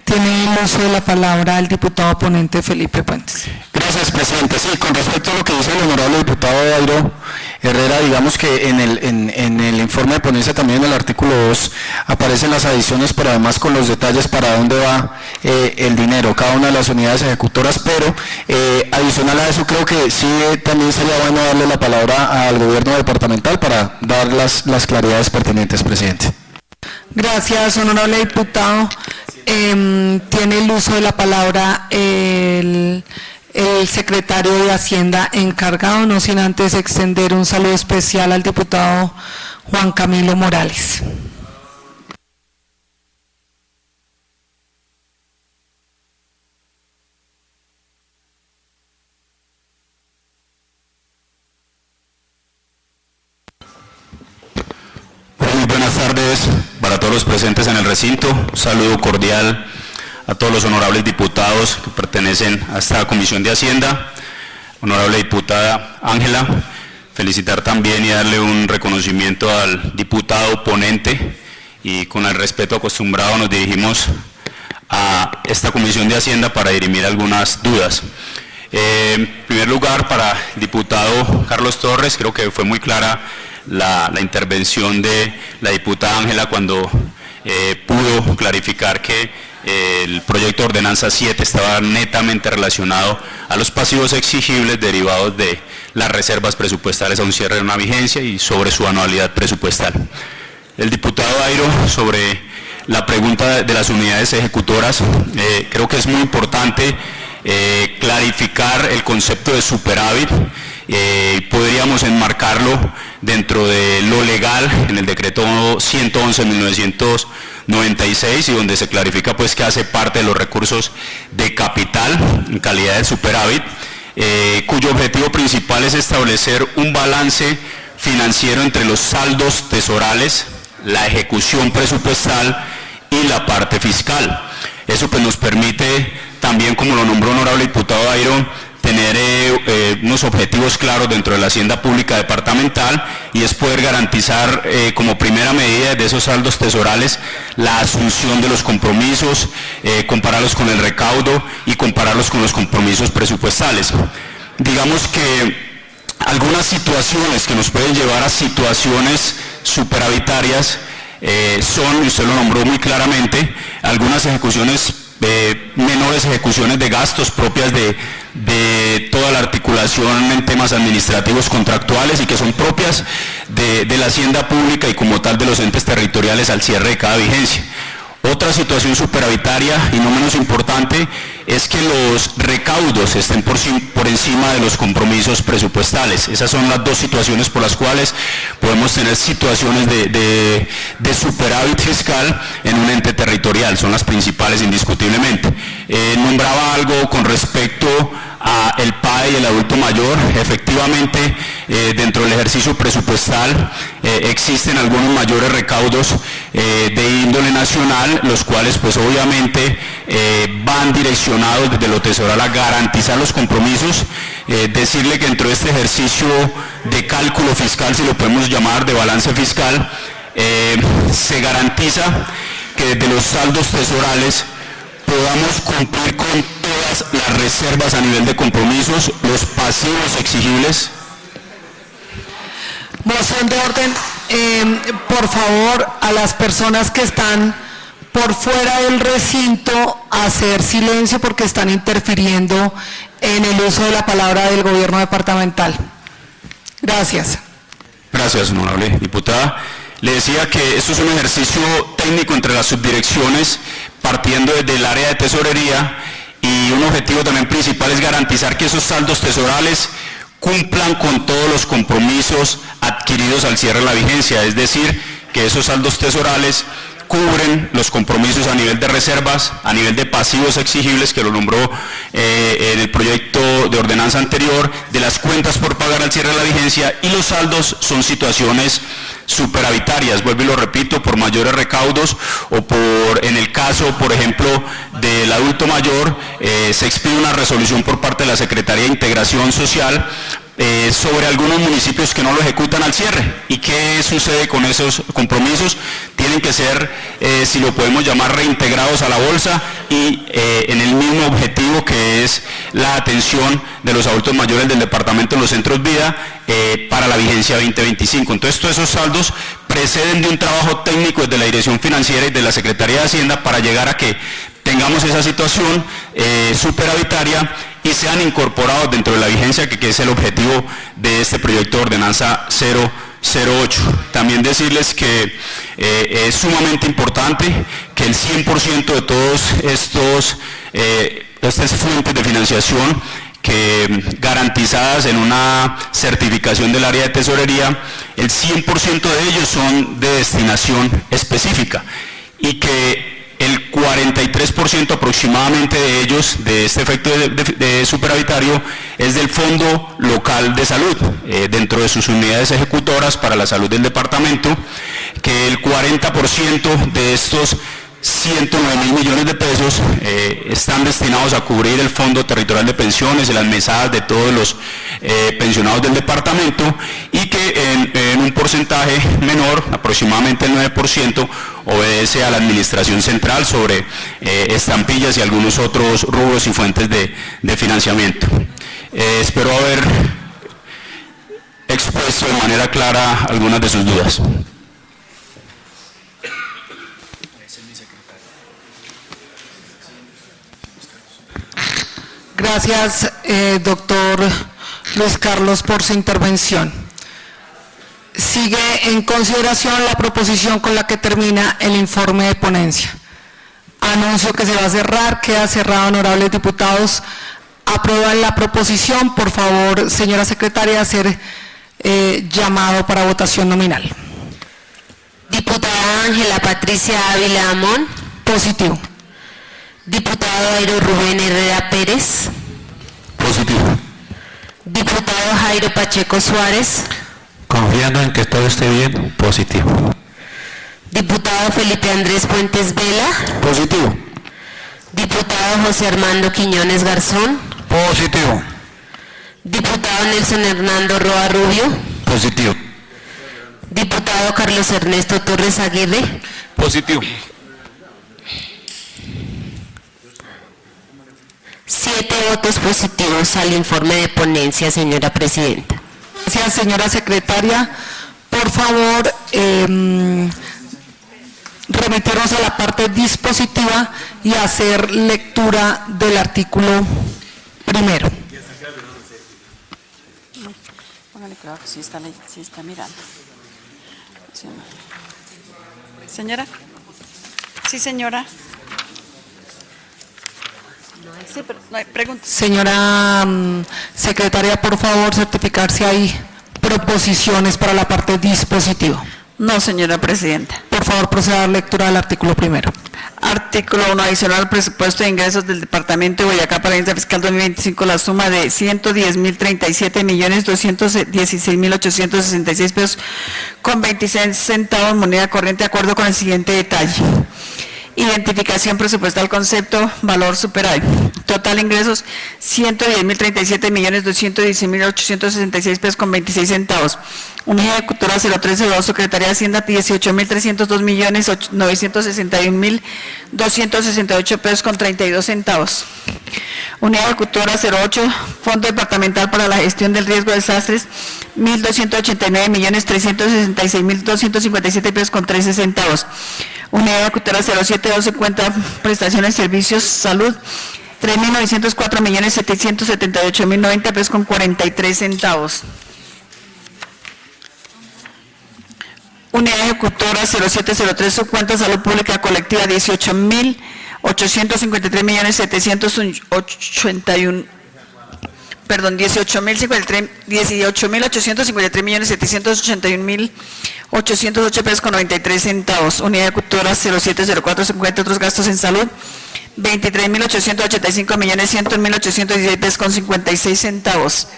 Tiene el uso de la palabra el diputado ponente Felipe Puentes. Gracias, presidente. Sí, con respecto a lo que dice el honorable diputado Dairo Herrera, digamos que en el informe de ponencia, también en el artículo 2, aparecen las adiciones, pero además con los detalles para dónde va el dinero, cada una de las unidades ejecutoras, pero adicional a eso, creo que sí también sería bueno darle la palabra al gobierno departamental para dar las claridades pertinentes, presidente. Gracias, honorable diputado. Tiene el uso de la palabra el secretario de Hacienda encargado, no sin antes extender un saludo especial al diputado Juan Camilo Morales. Muy buenas tardes para todos los presentes en el recinto. Un saludo cordial a todos los honorables diputados que pertenecen a esta Comisión de Hacienda, honorable diputada Ángela, felicitar también y darle un reconocimiento al diputado ponente, y con el respeto acostumbrado nos dirigimos a esta Comisión de Hacienda para dirimir algunas dudas. En primer lugar, para el diputado Carlos Torres, creo que fue muy clara la intervención de la diputada Ángela cuando pudo clarificar que el proyecto de ordenanza 7 estaba netamente relacionado a los pasivos exigibles derivados de las reservas presupuestales a un cierre de una vigencia y sobre su anualidad presupuestal. El diputado Dairo, sobre la pregunta de las unidades ejecutoras, creo que es muy importante clarificar el concepto de superávit. Podríamos enmarcarlo dentro de lo legal en el decreto 111 de 1996, y donde se clarifica pues que hace parte de los recursos de capital en calidad de superávit, cuyo objetivo principal es establecer un balance financiero entre los saldos tesorales, la ejecución presupuestal y la parte fiscal. Eso pues nos permite también, como lo nombró honorable diputado Dairo, tener unos objetivos claros dentro de la hacienda pública departamental, y es poder garantizar como primera medida de esos saldos tesorales la asunción de los compromisos, compararlos con el recaudo y compararlos con los compromisos presupuestales. Digamos que algunas situaciones que nos pueden llevar a situaciones superavitarias son, y usted lo nombró muy claramente, algunas ejecuciones, menores ejecuciones de gastos propias de toda la articulación en temas administrativos contractuales y que son propias de la hacienda pública y como tal de los entes territoriales al cierre de cada vigencia. Otra situación superavitaria y no menos importante es que los recaudos estén por encima de los compromisos presupuestales. Esas son las dos situaciones por las cuales podemos tener situaciones de superávit fiscal en un ente territorial, son las principales indiscutiblemente. Nombraba algo con respecto a el PAE y el adulto mayor. Efectivamente, dentro del ejercicio presupuestal existen algunos mayores recaudos de índole nacional, los cuales pues obviamente van direccionados desde lo tesoral a garantizar los compromisos. Decirle que dentro de este ejercicio de cálculo fiscal, si lo podemos llamar de balance fiscal, se garantiza que desde los saldos tesorales podamos cumplir con todas las reservas a nivel de compromisos, los pasivos exigibles. Moción de orden, por favor, a las personas que están por fuera del recinto, hacer silencio porque están interfiriendo en el uso de la palabra del gobierno departamental. Gracias. Gracias, honorable diputada. Le decía que esto es un ejercicio técnico entre las subdirecciones, partiendo desde el área de tesorería, y un objetivo también principal es garantizar que esos saldos tesorales cumplan con todos los compromisos adquiridos al cierre de la vigencia, es decir, que esos saldos tesorales cubren los compromisos a nivel de reservas, a nivel de pasivos exigibles, que lo nombró en el proyecto de ordenanza anterior, de las cuentas por pagar al cierre de la vigencia, y los saldos son situaciones superavitarias, vuelvo y lo repito, por mayores recaudos o por, en el caso, por ejemplo, del adulto mayor, se expide una resolución por parte de la Secretaría de Integración Social sobre algunos municipios que no lo ejecutan al cierre. ¿Y qué sucede con esos compromisos? Tienen que ser, si lo podemos llamar, reintegrados a la bolsa y en el mismo objetivo, que es la atención de los adultos mayores del departamento en los centros vida para la vigencia 2025. Entonces, todos esos saldos preceden de un trabajo técnico desde la Dirección Financiera y de la Secretaría de Hacienda para llegar a que tengamos esa situación superavitaria y sean incorporados dentro de la vigencia, que es el objetivo de este proyecto de ordenanza 008. También decirles que es sumamente importante que el 100% de todos estas fuentes de financiación que garantizadas en una certificación del área de tesorería, el 100% de ellos son de destinación específica, y que el 43% aproximadamente de ellos, de este efecto de superavitario, es del Fondo Local de Salud, dentro de sus unidades ejecutoras para la salud del departamento, que el 40% de estos 109.000 millones de pesos están destinados a cubrir el Fondo Territorial de Pensiones y las mesadas de todos los pensionados del departamento, y que en un porcentaje menor, aproximadamente el 9%, obedece a la administración central sobre estampillas y algunos otros rubros y fuentes de financiamiento. Espero haber expuesto de manera clara algunas de sus dudas. Gracias, doctor Luis Carlos, por su intervención. Sigue en consideración la proposición con la que termina el informe de ponencia. Anuncio que se va a cerrar, queda cerrado, honorables diputados. Aprueban la proposición. Por favor, señora secretaria, hacer llamado para votación nominal. Diputada Ángela Patricia Ávila Amón. Positivo. Diputado Jairo Rubén Herrera Pérez. Positivo. Diputado Jairo Pacheco Suárez. Confiando en que todo esté bien, positivo. Diputado Felipe Andrés Puentes Vela. Positivo. Diputado José Armando Quiñones Garzón. Positivo. Diputado Nelson Hernando Roa Rubio. Positivo. Diputado Carlos Ernesto Torres Aguirre. Positivo. 7 votos positivos al informe de ponencia, señora presidenta. Gracias, señora secretaria. Por favor, remitirnos a la parte dispositiva y hacer lectura del artículo primero. Póngale cuidado que sí está mirando. Señora. Sí, señora. Sí, pero no hay preguntas. Señora secretaria, por favor, certificar si hay proposiciones para la parte dispositiva. No, señora presidenta. Por favor, proceda a dar lectura del artículo primero. Artículo 1. Adicional al presupuesto de ingresos del Departamento de Boyacá para el año fiscal 2025, la suma de 110.037.216.866 pesos con 26 centavos moneda corriente, de acuerdo con el siguiente detalle. Identificación presupuestal, concepto, valor superávit. Total ingresos, 110.037.216.866 pesos con 26 centavos. Unidad ejecutora 0302, Secretaría de Hacienda, 18.302.961.268 pesos con 32 centavos. Unidad ejecutora 08, Fondo Departamental para la Gestión del Riesgo de Desastres, 1.289.366.257 pesos con 13 centavos. Unidad ejecutora 0712, cuenta prestaciones, servicios, salud, 3.904.778.090 pesos con 43 centavos. Unidad ejecutora 0703, subcuenta salud pública colectiva, 18.853.781.808 pesos con 93 centavos. Unidad ejecutora 0704, 50 otros gastos en salud, 23.885.101.816 pesos con 56 centavos.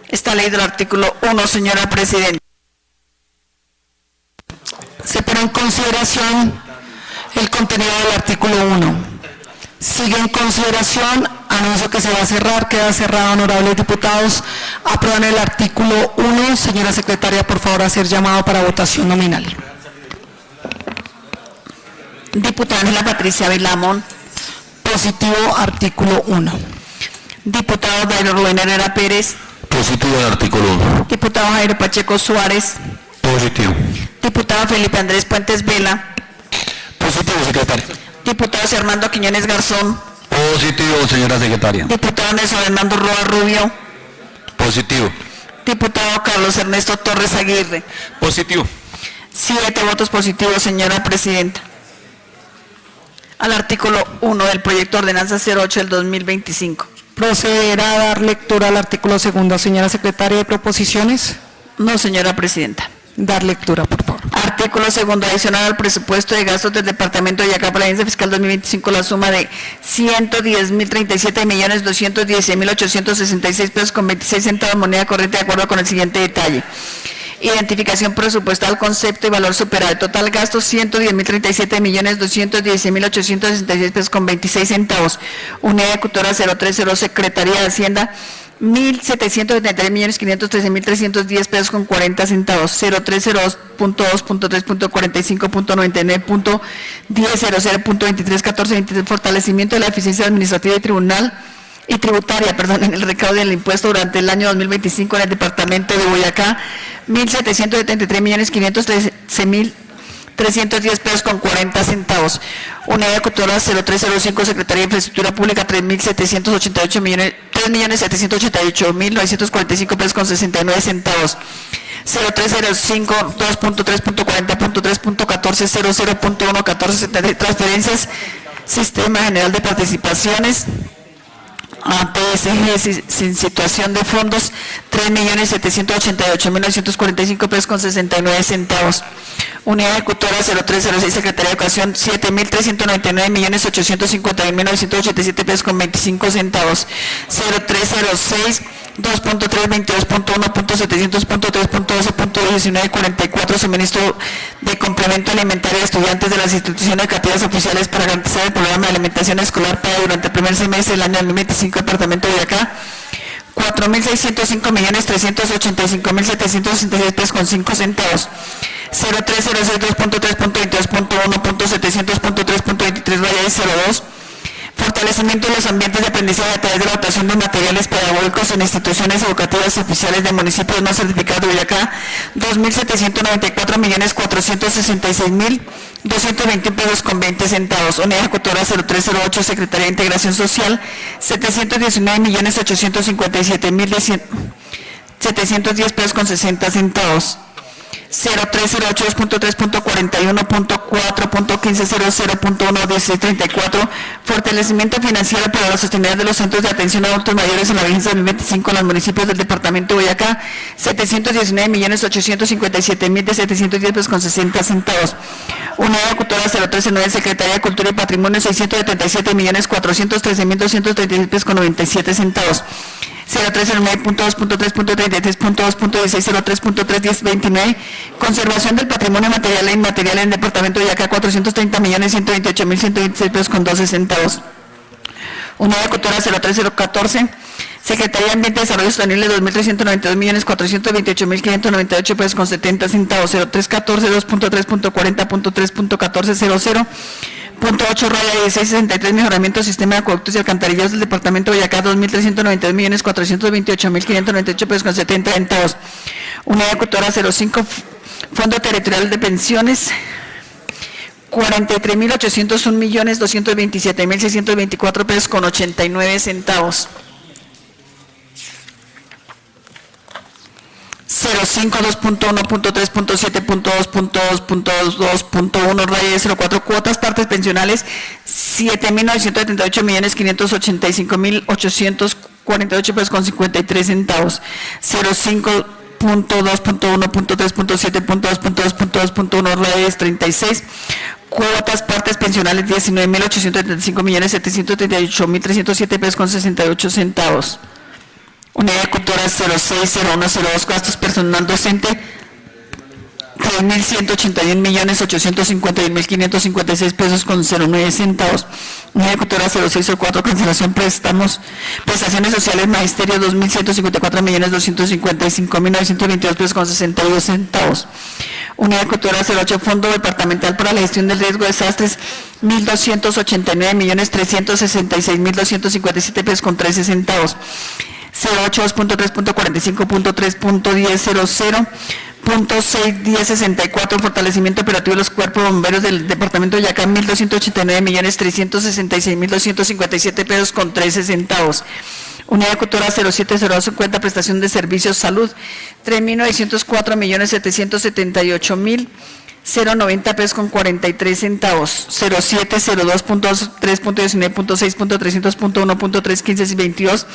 Está ley del artículo 1, señora presidenta. Se pone en consideración el contenido del artículo 1. Sigue en consideración, anuncio que se va a cerrar, queda cerrado, honorables diputados. Aprueban el artículo 1. Señora secretaria, por favor, hacer llamado para votación nominal. Diputada Ángela Patricia Ávila Amón. Positivo, artículo 1. Diputado Jairo Rubén Herrera Pérez. Positivo al artículo 1. Diputado Jairo Pacheco Suárez. Positivo. Diputado Felipe Andrés Puentes Vela. Positivo, secretaria. Diputado José Armando Quiñones Garzón. Positivo, señora secretaria. Diputado Nelson Hernando Roa Rubio. Positivo. Diputado Carlos Ernesto Torres Aguirre. Positivo. 7 votos positivos, señora presidenta. Al artículo 1 del proyecto de ordenanza 08 del 2025. Procederá a dar lectura al artículo 2. Señora secretaria, ¿de proposiciones? No, señora presidenta. Dar lectura, por favor. Artículo 2. Adicional al presupuesto de gastos del Departamento de Boyacá para el año fiscal 2025, la suma de 110.037.216.866 pesos con 26 centavos moneda corriente, de acuerdo con el siguiente detalle. Identificación presupuestal, concepto y valor superado. Total gasto 110.037.216.866 pesos con 26 centavos. Unidad ejecutora 030, Secretaría de Hacienda 1.773.513.310 pesos con 40 centavos. 0302.2.3.49.10.00.2314.23 fortalecimiento de la eficiencia administrativa y tributaria, en el recaudo del impuesto durante el año 2025 en el departamento de Boyacá, 1.773.513.310 pesos con 40 centavos. Unidad ejecutora 0305, Secretaría de Infraestructura Pública, 3.788.945 pesos con 69 centavos. 0305, 2.3.40.3.14, 00.114, transferencias, Sistema General de Participaciones, a PSG sin situación de fondos, 3.788.945 pesos con 69 centavos. Unidad ejecutora 0306, Secretaría de Educación, 7.399.851.987 pesos con 25 centavos. 0306, 2.322.1.700.3.12.19.44, suministro de complemento alimentario a estudiantes de las instituciones educativas oficiales para garantizar el programa de alimentación escolar para durante el primer semestre del año 2025, departamento de Boyacá, 4.605.385.766 pesos con 5 centavos. 0306, 2.3.22.700.3.23.23, fortalecimiento de los ambientes de aprendizaje a través de la dotación de materiales pedagógicos en instituciones educativas oficiales de municipios no certificados de Boyacá, 2.794.466.221 pesos con 20 centavos. Unidad ejecutora 0308, Secretaría de Integración Social, 719.857.710 pesos con 60 centavos. 0308, 2.3.41.4.1500.11634, fortalecimiento financiero para la sostenibilidad de los centros de atención a adultos mayores en la vigencia 2025 en los municipios del departamento de Boyacá, 719.857.710 pesos con 60 centavos. Unidad ejecutora 0309, Secretaría de Cultura y Patrimonio, 677.413.236 pesos con 97 centavos. 0309.2.3.33.2.1603.31029, conservación del patrimonio material e inmaterial en el departamento de Boyacá, 430.128.126 pesos con 12 centavos. Unidad ejecutora 03014, Secretaría de Ambiente y Desarrollo Sostenible, 2.392.428.598 pesos con 70 centavos. 0314, 2.3.40.3.1400. Punto 8, raya 1663, mejoramiento del sistema de acueductos y alcantarillados del departamento de Boyacá, 2.392.428.598 pesos con 70 centavos. Unidad ejecutora 05, Fondo Territorial de Pensiones, 43.801.227.624 pesos con 89 centavos. 05, 2.1.3.7.2.2.1, raya 04, cuotas partes pensionales, 7.934.585.848 pesos con 53 centavos. 05.2.1.3.7.2.2.1, raya 36, cuotas partes pensionales, 19.835.738.307 pesos con 68 centavos. Unidad ejecutora 060102, gastos personal docente, 3.181.851.556 pesos con 09 centavos. Unidad ejecutora 0604, cancelación préstamos, prestaciones sociales, magisterio, 2.154.255.922 pesos con 62 centavos. Unidad ejecutora 08, Fondo Departamental para la Gestión del Riesgo de Desastres, 1.289.366.257 pesos con 13 centavos. 08, 2.3.45.3.1000.61064, fortalecimiento operativo de los cuerpos bomberos del departamento de Boyacá, 1.289.366.257 pesos con 13 centavos. Unidad ejecutora 070250, prestación de servicios salud, 3.904.778.090 pesos con 43 centavos. 0702.3.19.6.300.1.315.22,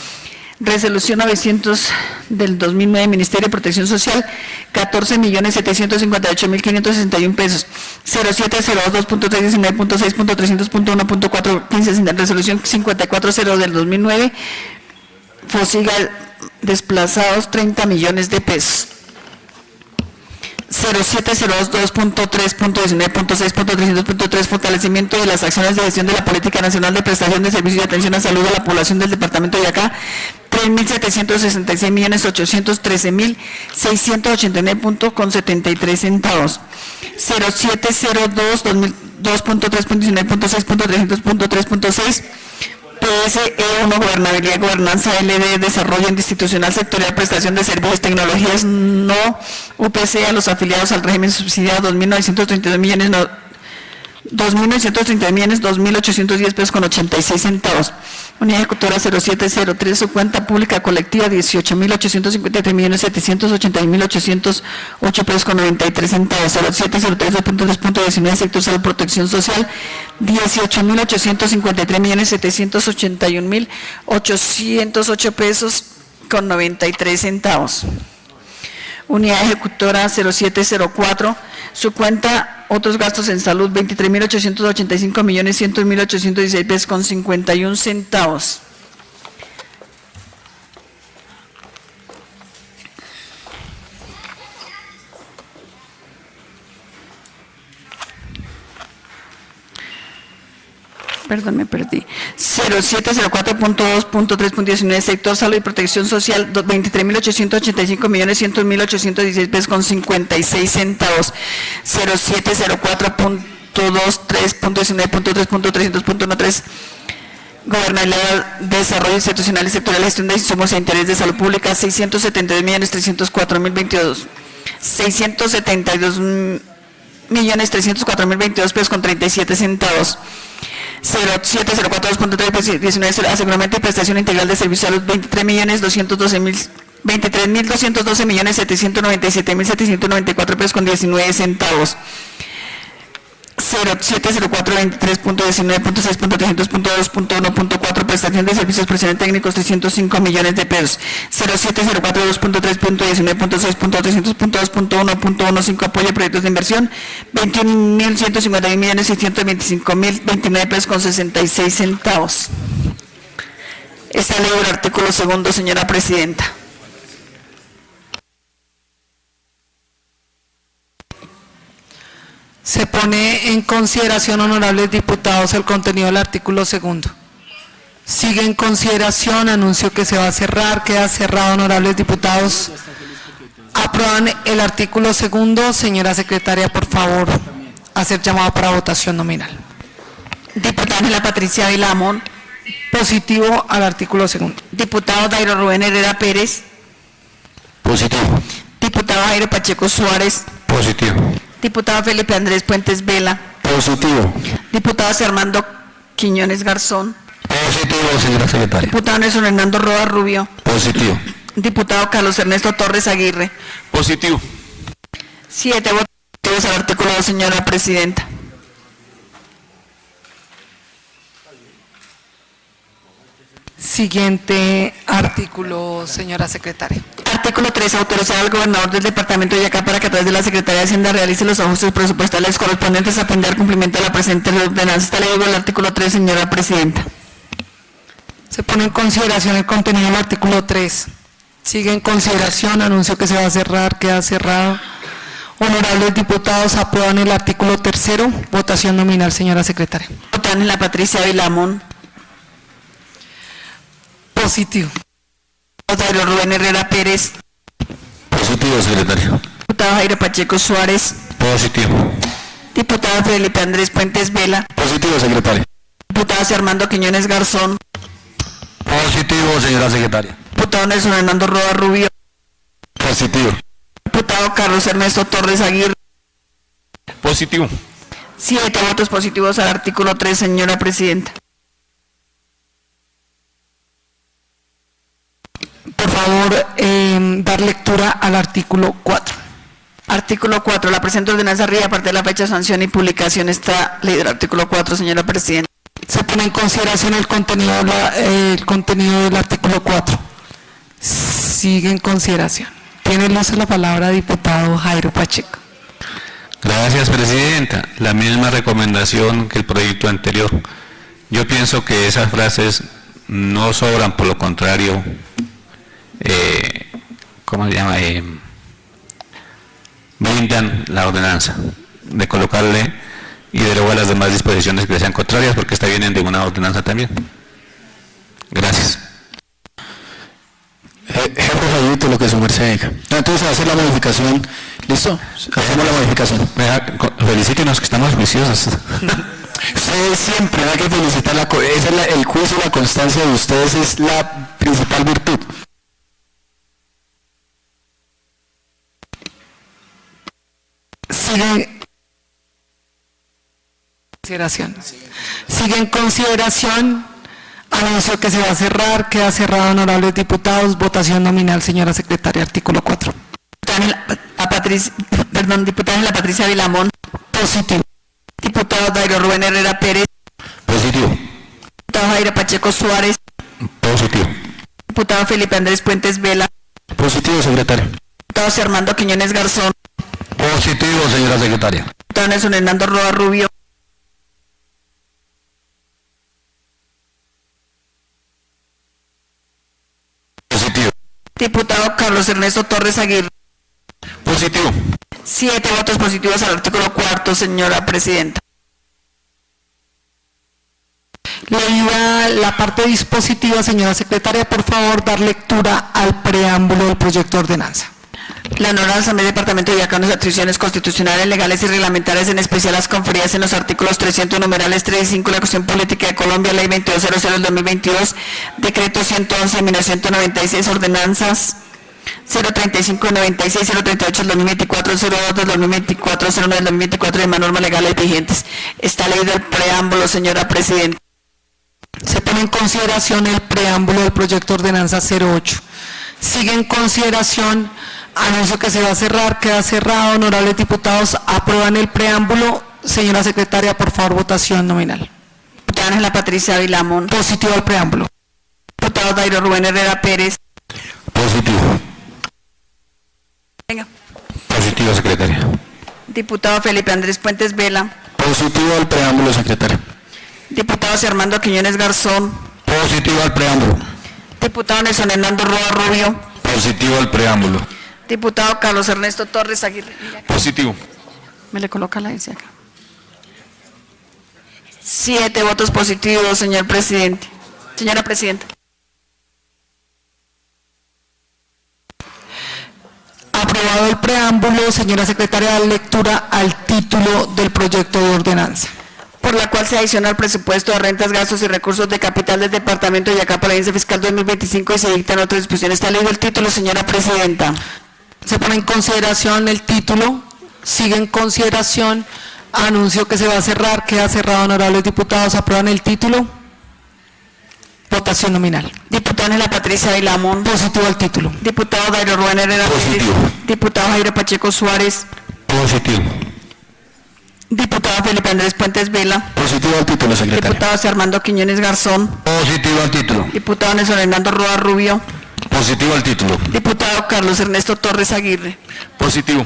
Resolución 900 del 2009, Ministerio de Protección Social, 14.758.561 pesos. 0702.2.319.6.300.1.415, Resolución 540 del 2009, Fosiga desplazados, 30 millones de pesos. 0702.2.19.6.300.3 fortalecimiento de las acciones de gestión de la política nacional de prestación de servicios de atención a salud a la población del departamento de Boyacá, 3.766.813.689.73 centavos. 0702.2.3.19.6.300.3.6 PSE1 Gobernabilidad, Gobernanza LD, Desarrollo Institucional Sectorial, Prestación de Servicios, Tecnologías no UPC a los afiliados al régimen subsidiado 2.932 millones, 2.810 pesos con 86 centavos. Unidad Ejecutora 0703, su cuenta pública colectiva 18.853.780.808 pesos con 93 centavos. 0703.2.19, sector salud protección social 18.853.781.808 pesos con 93 centavos. Unidad Ejecutora 0704, su cuenta otros gastos en salud 23.885.100.816 pesos con 51 centavos. Perdón, me perdí. 0704.2.3.19, sector salud y protección social, 23.885.100.816 pesos con 56 centavos. 0704.23.19.3.300.13, Gobernabilidad, Desarrollo Institucional y Sectorial, Gestión de Insumos e Interés de Salud Pública, 672.304.022. 672.304.022 pesos con 37 centavos. 0704.2.3.19, aseguramiento y prestación integral de servicios de salud, 23.212.797.794 pesos con 19 centavos. 0704.23.19.6.300.2.1.4, prestación de servicios profesionales técnicos, 305 millones de pesos. 0704.2.3.19.6.300.2.1.15, apoyo a proyectos de inversión, 21.151.625.029 pesos con 66 centavos. Esta ley del artículo segundo, señora presidenta. Se pone en consideración, honorables diputados, el contenido del artículo segundo. Sigue en consideración, anuncio que se va a cerrar, queda cerrado, honorables diputados. Aprueban el artículo segundo. Señora secretaria, por favor, hacer llamado para votación nominal. Diputada Ángela Patricia Vilamón. Positivo al artículo segundo. Diputado Dairo Rubén Herrera Pérez. Positivo. Diputado Jairo Pacheco Suárez. Positivo. Diputado Felipe Andrés Puentes Vela. Positivo. Diputado Armando Quiñones Garzón. Positivo, señora secretaria. Diputado Nelson Hernando Roa Rubio. Positivo. Diputado Carlos Ernesto Torres Aguirre. Positivo. 7 votos positivos al artículo 2, señora presidenta. Siguiente artículo, señora secretaria. Artículo 3. Autorizar al gobernador del departamento de Boyacá para que a través de la Secretaría de Hacienda realice los ajustes presupuestales correspondientes a fin de dar cumplimiento a la presente ordenanza. Esta ley del artículo 3, señora presidenta. Se pone en consideración el contenido del artículo 3. Sigue en consideración, anuncio que se va a cerrar, queda cerrado. Honorables diputados, aprueban el artículo 3. Votación nominal, señora secretaria. Diputada Ángela Patricia Vilamón. Positivo. Diputado Rubén Herrera Pérez. Positivo, secretario. Diputado Jairo Pacheco Suárez. Positivo. Diputado Felipe Andrés Puentes Vela. Positivo, secretario. Diputado Armando Quiñones Garzón. Positivo, señora secretaria. Diputado Nelson Hernando Roa Rubio. Positivo. Diputado Carlos Ernesto Torres Aguirre. Positivo. 7 votos positivos al artículo 3, señora presidenta. Por favor, dar lectura al artículo 4. Artículo 4. La presente ordenanza rige a partir de la fecha de sanción y publicación esta ley del artículo 4, señora presidenta. Se pone en consideración el contenido del artículo 4. Sigue en consideración. Tiene el uso de la palabra diputado Jairo Pacheco. Gracias, presidenta. La misma recomendación que el proyecto anterior. Yo pienso que esas frases no sobran, por lo contrario, ¿cómo se llama? blindan la ordenanza, de colocarle y derogar las demás disposiciones que sean contrarias, porque esta vienen de una ordenanza también. Gracias. Jefe Fayito, lo que su merced diga. No, entonces se va a hacer la modificación. ¿Listo? Hacemos la modificación. Felicítenos que estamos juiciosos. Ustedes siempre, hay que felicitar, el juicio y la constancia de ustedes es la principal virtud. Sigue en consideración, anuncio que se va a cerrar, queda cerrado, honorables diputados, votación nominal, señora secretaria, artículo 4. Diputada Ángela Patricia Vilamón. Positivo. Diputado Dairo Rubén Herrera Pérez. Positivo. Diputado Jairo Pacheco Suárez. Positivo. Diputado Felipe Andrés Puentes Vela. Positivo, secretario. Diputado José Armando Quiñones Garzón. Positivo, señora secretaria. Diputado Nelson Hernando Roa Rubio. Positivo. Diputado Carlos Ernesto Torres Aguirre. Positivo. 7 votos positivos al artículo 4, señora presidenta. Leída la parte dispositiva, señora secretaria, por favor, dar lectura al preámbulo del proyecto de ordenanza. La Honorable Asamblea Departamento de Boyacá, las atribuciones constitucionales, legales y reglamentarias, en especial las conferidas en los artículos 300, numerales 3 y 5 de la Constitución Política de Colombia, Ley 2200 del 2022, Decreto 111 de 1996, Ordenanzas 035 del 96, 038 del 2024, 02 del 2024, 09 del 2024 y demás normas legales vigentes. Está leído el preámbulo, señora presidenta. Se pone en consideración el preámbulo del proyecto de ordenanza 08. Sigue en consideración, anuncio que se va a cerrar, queda cerrado, honorables diputados, aprueban el preámbulo. Señora secretaria, por favor, votación nominal. Diputada Ángela Patricia Vilamón. Positivo al preámbulo. Diputado Dairo Rubén Herrera Pérez. Positivo. Venga. Positivo, secretaria. Diputado Felipe Andrés Puentes Vela. Positivo al preámbulo, secretario. Diputado José Armando Quiñones Garzón. Positivo al preámbulo. Diputado Nelson Hernando Roa Rubio. Positivo al preámbulo. Diputado Carlos Ernesto Torres Aguirre. Positivo. Me le coloca la S acá. 7 votos positivos, señor presidente. Señora presidenta. Aprobado el preámbulo, señora secretaria, da lectura al título del proyecto de ordenanza. Por la cual se adiciona al presupuesto de rentas, gastos y recursos de capital del Departamento de Boyacá para el año fiscal 2025 y se dictan otras disposiciones. Está leído el título, señora presidenta. Se pone en consideración el título, sigue en consideración, anuncio que se va a cerrar, queda cerrado, honorables diputados, aprueban el título. Votación nominal. Diputada Ángela Patricia Vilamón. Positivo al título. Diputado Dairo Rubén Herrera Pérez. Positivo. Diputado Jairo Pacheco Suárez. Positivo. Diputado Felipe Andrés Puentes Vela. Positivo al título, secretario. Diputado José Armando Quiñones Garzón. Positivo al título. Diputado Nelson Hernando Roa Rubio. Positivo al título. Diputado Carlos Ernesto Torres Aguirre. Positivo.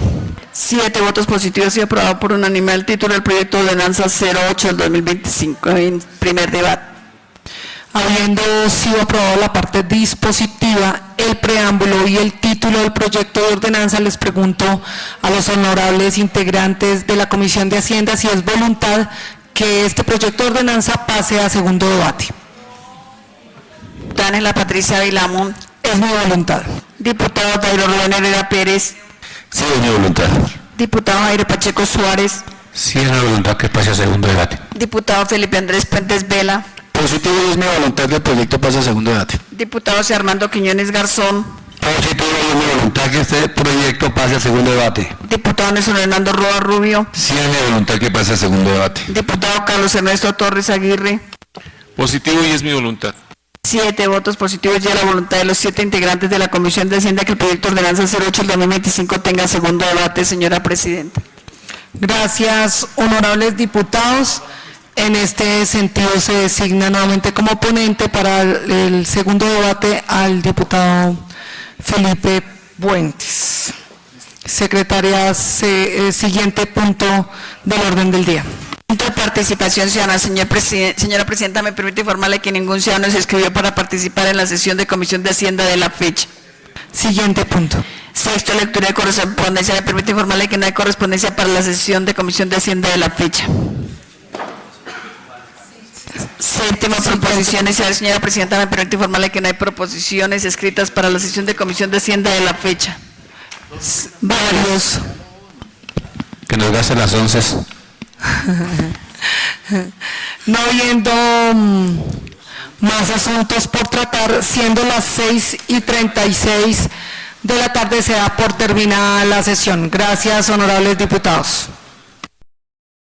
7 votos positivos y aprobado por unanimidad el título del proyecto de ordenanza 08 del 2025 en primer debate. Habiendo sido aprobada la parte dispositiva, el preámbulo y el título del proyecto de ordenanza, les pregunto a los honorables integrantes de la Comisión de Hacienda si es voluntad que este proyecto de ordenanza pase a segundo debate. Diputada Ángela Patricia Vilamón. Es mi voluntad. Diputado Dairo Rubén Herrera Pérez. Sí, es mi voluntad. Diputado Jairo Pacheco Suárez. Sí, es mi voluntad que pase a segundo debate. Diputado Felipe Andrés Puentes Vela. Positivo y es mi voluntad que el proyecto pase a segundo debate. Diputado José Armando Quiñones Garzón. Positivo y es mi voluntad que este proyecto pase a segundo debate. Diputado Nelson Hernando Roa Rubio. Sí, es mi voluntad que pase a segundo debate. Diputado Carlos Ernesto Torres Aguirre. Positivo y es mi voluntad. 7 votos positivos y a la voluntad de los 7 integrantes de la Comisión de Hacienda que el proyecto de ordenanza 08 del 2025 tenga segundo debate, señora presidenta. Gracias, honorables diputados. En este sentido se designa nuevamente como ponente para el segundo debate al diputado Felipe Puentes. Secretaria, siguiente punto del orden del día. Punto de participación ciudadana. Señora presidenta, me permite informarle que ningún ciudadano se inscribió para participar en la sesión de Comisión de Hacienda de la fecha. Siguiente punto. Sexto, lectura de correspondencia. Me permite informarle que no hay correspondencia para la sesión de Comisión de Hacienda de la fecha. Séptima, proposiciones. Señora Presidenta, me permite informarle que no hay proposiciones escritas para la sesión de Comisión de Hacienda de la fecha. Varios. Que nos gaste las 11. No habiendo más asuntos por tratar, siendo las 6:36 de la tarde, se da por terminada la sesión. Gracias, honorables diputados.